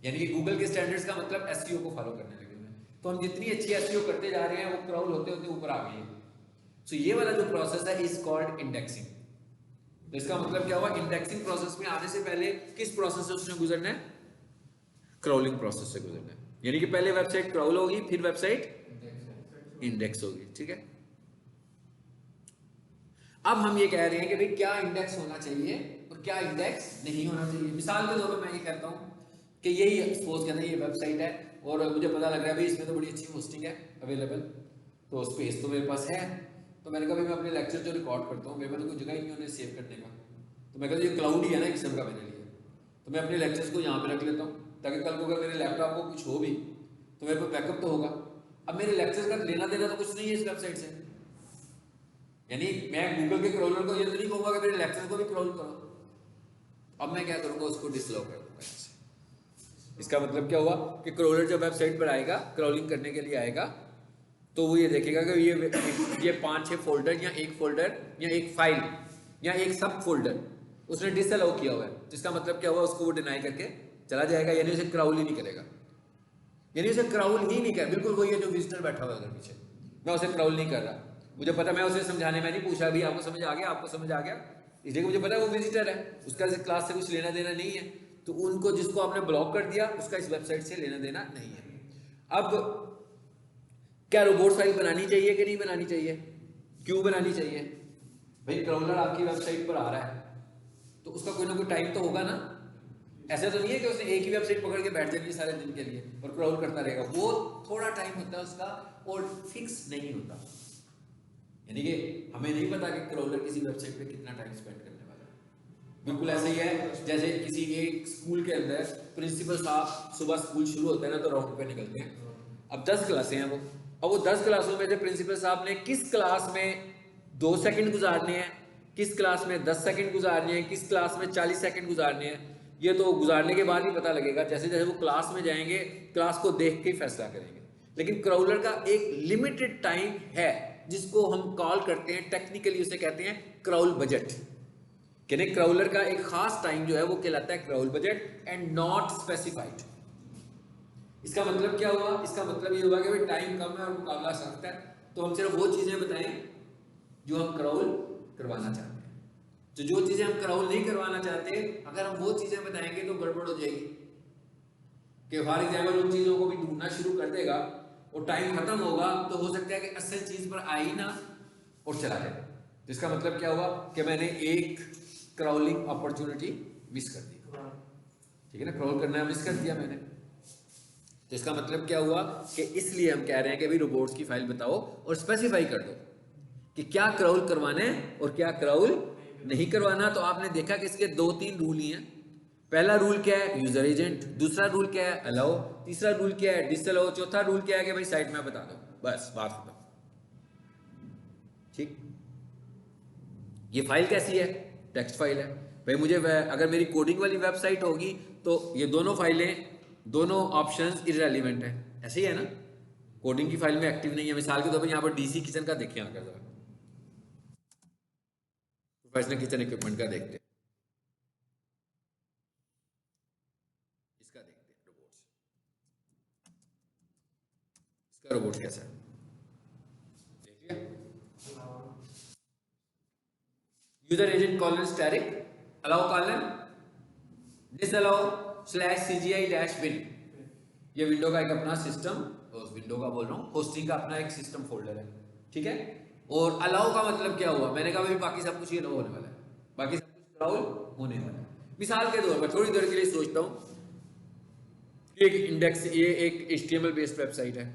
यानी कि गूगल के स्टैंडर्ड्स का मतलब एसईओ को फॉलो करने लगे हैं, तो हम जितनी अच्छी एसईओ करते जा रहे हैं वो क्राउल होते होते ऊपर आ गई है। सो ये वाला जो प्रोसेस है इज कॉल्ड इंडेक्सिंग। तो इसका मतलब क्या हुआ, इंडेक्सिंग प्रोसेस में आने से पहले किस प्रोसेस से उसने गुजरना है, क्राउलिंग प्रोसेस से गुजरना है, यानी कि पहले वेबसाइट क्राउल होगी, फिर वेबसाइट इंडेक्स होगी, ठीक है। अब हम ये कह रहे हैं कि भाई क्या इंडेक्स होना चाहिए और क्या इंडेक्स नहीं होना चाहिए। मिसाल के तौर पर मैं ये कहता हूं कि यही सपोज करते हैं ये वेबसाइट है और मुझे पता लग रहा है भाई इसमें तो बड़ी अच्छी होस्टिंग है अवेलेबल, तो स्पेस तो मेरे पास है, तो मैंने कहा भाई मैं अपने लेक्चर जो रिकॉर्ड करता हूँ मेरे पास तो कोई जगह ही नहीं उन्हें सेव करने का, तो मैं कहता हूँ ये क्लाउड ही है ना एक किस्म का मेरे लिए, तो मैं अपने लेक्चर्स को यहाँ पे रख लेता हूँ ताकि कल को अगर मेरे लैपटॉप को कुछ हो भी तो मेरे पास बैकअप तो होगा। अब मेरे लेक्चर्स का लेना देना तो कुछ नहीं है इस वेबसाइट से, यानी मैं गूगल के क्रोलर को ये तो नहीं कहूँगा कि मेरे लेक्चर को भी क्रोल करो, अब मैं क्या करूँगा उसको डिसअलाउ कर दूंगा यहाँ से। इसका मतलब क्या हुआ कि क्रोलर जब वेबसाइट पर आएगा क्रोलिंग करने के लिए आएगा तो वो ये देखेगा कि ये 5-6 फोल्डर या एक फोल्डर या एक फाइल या एक सब फोल्डर उसने डिसअलाउ किया हुआ है, जिसका मतलब क्या हुआ उसको वो डिनाई करके चला जाएगा, यानी उसे क्राउल ही नहीं करेगा, यानी उसे क्राउल ही नहीं कर, बिल्कुल वही है जो विजिटर बैठा हुआ है उधर पीछे, मैं उसे क्राउल नहीं कर रहा, मुझे पता, मैं उसे समझाने में नहीं पूछा भी आपको समझ आ गया, आपको समझ आ गया, इसलिए मुझे पता है वो विजिटर है, उसका क्लास से कुछ लेना देना नहीं है, तो उनको जिसको आपने ब्लॉक कर दिया उसका इस वेबसाइट से लेना देना नहीं है। अब क्या रोबोट फाइल बनानी चाहिए कि नहीं बनानी चाहिए, क्यों बनानी चाहिए, भाई क्राउलर आपकी वेबसाइट पर आ रहा है तो उसका कोई ना कोई टाइम तो होगा ना, ऐसा तो नहीं है कि उसने एक ही वेबसाइट पकड़ के बैठ जाएगी सारे दिन के लिए और क्राउल करता रहेगा, वो थोड़ा टाइम होता है उसका और फिक्स नहीं होता, यानी कि हमें नहीं पता कि क्राउलर किसी वेबसाइट पे कितना टाइम स्पेंड करने वाला है। बिल्कुल ऐसे ही है जैसे किसी एक स्कूल के अंदर प्रिंसिपल साहब सुबह स्कूल शुरू होता है ना तो राउंड पे निकलते हैं, अब 10 क्लासें हैं वो, अब वो 10 क्लासों में से प्रिंसिपल साहब ने किस क्लास में 2 सेकंड गुजारने हैं, किस क्लास में 10 सेकंड गुजारने हैं, किस क्लास में 40 सेकंड गुजारने हैं, ये तो गुजारने के बाद ही पता लगेगा, जैसे जैसे वो क्लास में जाएंगे क्लास को देख के ही फैसला करेंगे। लेकिन क्राउलर का एक लिमिटेड टाइम है जिसको हम कॉल करते हैं, टेक्निकली उसे कहते हैं क्राउल बजट, यानी क्राउलर का एक खास टाइम जो है वो कहलाता है crawl budget and not specified. इसका मतलब क्या हुआ, इसका मतलब ये हुआ कि भाई टाइम कम है और मुकाबला सख्त है, तो हम सिर्फ वो चीजें बताएं जो हम क्राउल करवाना चाहते हैं, तो जो चीजें हम क्राउल नहीं करवाना चाहते अगर हम वो चीजें बताएंगे तो गड़बड़ हो जाएगी, कि फॉर एग्जाम्पल उन चीजों को भी ढूंढना शुरू कर देगा और टाइम खत्म होगा तो हो सकता है कि असल चीज पर आई ना और चला जाए, तो इसका मतलब क्या हुआ कि मैंने एक क्राउलिंग अपॉर्चुनिटी मिस कर दी, ठीक है ना, क्राउल करना मिस कर दिया मैंने, तो इसका मतलब क्या हुआ कि इसलिए हम कह रहे हैं कि भाई रोबोट्स की फाइल बताओ और स्पेसिफाई कर दो कि क्या क्राउल करवाना है और क्या क्राउल नहीं करवाना। तो आपने देखा कि इसके 2-3 रूल ही हैं, पहला रूल क्या है यूजर एजेंट, दूसरा रूल क्या है अलाउ, तीसरा रूल क्या है डिसअलाउ, चौथा रूल क्या है कि भाई साइट में बता दो, बस बात खत्म, ठीक। ये फाइल कैसी है, टेक्स्ट फाइल है, भाई मुझे अगर मेरी कोडिंग वाली वेबसाइट होगी तो ये दोनों फाइलें, दोनों ऑप्शंस इररेलेवेंट है, ऐसे ही है ना, कोडिंग की फाइल में एक्टिव नहीं है, मिसाल के तौर पर यहाँ पर डीसी किचन का देखिए, यहाँ का प्रोफेशनल किचन इक्विपमेंट का देखते हैं, रोबोट कैसा है, देखिए user agent colon static allow colon disallow /CGI -bin। ये विंडो का एक अपना सिस्टम, उस विंडो का बोल रहा हूँ, होस्टिंग का अपना एक सिस्टम फोल्डर है, ठीक है। और अलाउ का मतलब क्या हुआ, मैंने कहा भाई बाकी सब कुछ ये अलाउ होने वाला है, बाकी सब कुछ क्राउल होने वाला है। मिसाल के तौर पर थोड़ी देर के लिए सोचता हूँ कि एक इंडेक्स, ये एक HTML बेस्ड वेबसाइट है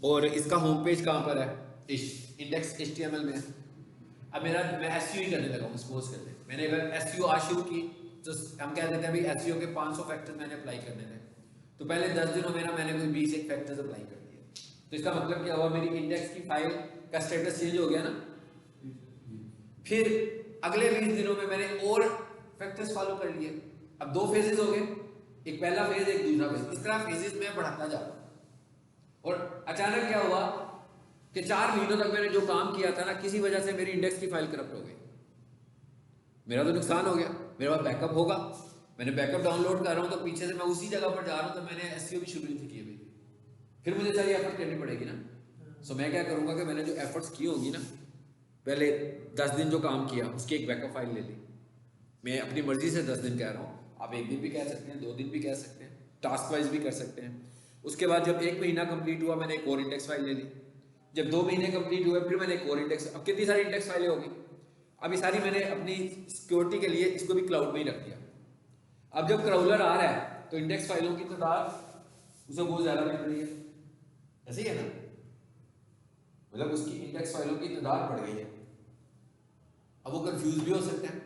और इसका होम पेज कहाँ पर है, इंडेक्स HTML में है। अब मैं SEO ही करने लगा हूँ, सपोज कर ले मैंने अगर SEO आज शुरू की तो हम कह देते हैं भाई SEO के 500 फैक्टर मैंने अप्लाई करने थे, तो पहले 10 दिनों में ना मैंने कोई 20 एक फैक्टर्स अप्लाई कर दिए, तो इसका मतलब क्या हुआ, मेरी इंडेक्स की फाइल का स्टेटस चेंज हो गया ना। फिर अगले 20 दिनों में मैंने और फैक्टर्स फॉलो कर लिए, अब 2 फेजेस हो गए, एक पहला फेज एक दूसरा फेज, इस तरह फेजेस में बढ़ाता जा रहा। और अचानक क्या हुआ कि 4 महीनों तक मैंने जो काम किया था ना, किसी वजह से मेरी इंडेक्स की फाइल करप्ट हो गई, मेरा तो नुकसान हो गया। मेरे पास बैकअप होगा, मैंने बैकअप डाउनलोड कर रहा हूँ तो पीछे से मैं उसी जगह पर जा रहा हूँ, तो मैंने SEO भी शुरू नहीं की अभी, फिर मुझे सारी एफर्ट करनी पड़ेगी ना। सो मैं क्या करूँगा कि मैंने जो एफर्ट्स की होंगी ना, पहले 10 दिन जो काम किया उसकी एक बैकअप फाइल ले ली, मैं अपनी मर्जी से 10 दिन कह रहा हूँ, आप 1 दिन भी कह सकते हैं, 2 दिन भी कह सकते हैं, टास्क वाइज भी कर सकते हैं। उसके बाद जब 1 महीना कंप्लीट हुआ मैंने एक और इंडेक्स फाइल ले ली, जब 2 महीने कंप्लीट हुए फिर मैंने एक और इंडेक्स, अब कितनी सारी इंडेक्स फाइलें होगी, अभी सारी मैंने अपनी सिक्योरिटी के लिए इसको भी क्लाउड में ही रख दिया। अब जब क्राउलर आ रहा है तो इंडेक्स फाइलों की तादाद उसे बहुत ज़्यादा मिल रही है, ऐसे ही है ना, मतलब उसकी इंडेक्स फाइलों की तादाद बढ़ गई है। अब वो कंफ्यूज भी हो सकते हैं,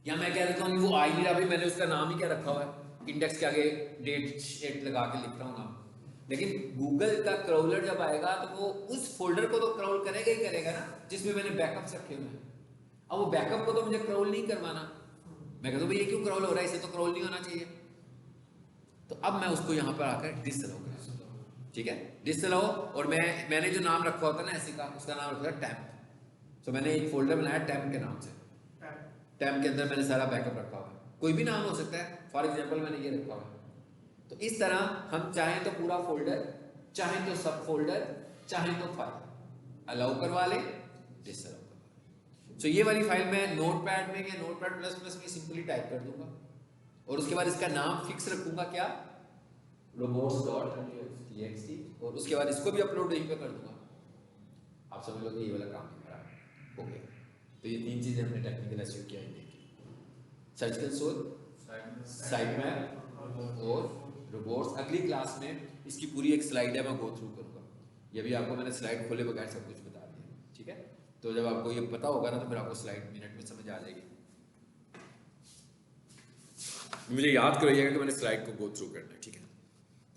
या मैं कह देता हूँ वो आ ही नहीं रहा, भाई मैंने उसका नाम ही क्या रखा हुआ है, इंडेक्स के आगे डेट लगा के लिख रहा हूँ नाम, लेकिन गूगल का क्राउलर जब आएगा तो वो उस फोल्डर को तो क्राउल करेगा ही करेगा ना जिसमें मैंने बैकअप्स रखे हुए हैं। अब वो बैकअप को तो मुझे क्राउल नहीं करवाना, मैं कहता हूँ भाई ये क्यों क्राउल हो रहा है, इसे तो क्राउल नहीं होना चाहिए, तो अब मैं उसको यहाँ पर आकर डिसअलाउ कर, ठीक है, डिसअलाउ। और मैंने जो नाम रखा होता है ना ऐसे का, उसका नाम रखा है टैम्प। सो मैंने एक फोल्डर बनाया टैम्प के नाम से, टैम्प के अंदर मैंने सारा बैकअप रखा हुआ है, कोई भी नाम हो सकता है, फॉर एग्जाम्पल मैंने ये रखा हुआ है। तो इस तरह हम चाहें तो पूरा फोल्डर, चाहें तो सब फोल्डर, चाहें तो फाइल अलाउ करवा ले, डिसअलाउ करवा ले। सो ये वाली फाइल मैं नोटपैड में या नोटपैड++ में सिंपली टाइप कर दूंगा और उसके बाद इसका नाम फिक्स रखूंगा क्या, robots.txt, और उसके बाद इसको भी अपलोड यहीं पे कर दूंगा। आप समझ लो कि ये वाला काम मेरा ओके। तो ये 3 चीजें हमने टेक्निकल SEO किया है, सर्च कंसोल, साइटमैप और रोबोट्स। अगली क्लास में इसकी पूरी एक स्लाइड है, मैं गो थ्रू करूँगा, ये भी आपको मैंने स्लाइड खोले बगैर सब कुछ बता दिया, ठीक है। तो जब आपको ये पता होगा ना तो फिर आपको स्लाइड मिनट में समझ आ जाएगी। मुझे याद करिएगा कि मैंने स्लाइड को गो थ्रू करना है, ठीक है।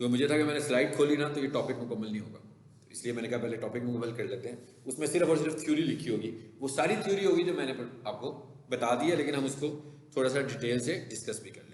तो मुझे था कि मैंने स्लाइड खोली ना तो ये टॉपिक मुकम्मल नहीं होगा, तो इसलिए मैंने कहा पहले टॉपिक मुकम्मल कर लेते हैं। उसमें सिर्फ और सिर्फ थ्योरी लिखी होगी, वो सारी थ्योरी होगी जो मैंने आपको बता दी है, लेकिन हम उसको थोड़ा सा डिटेल से डिस्कस भी करें।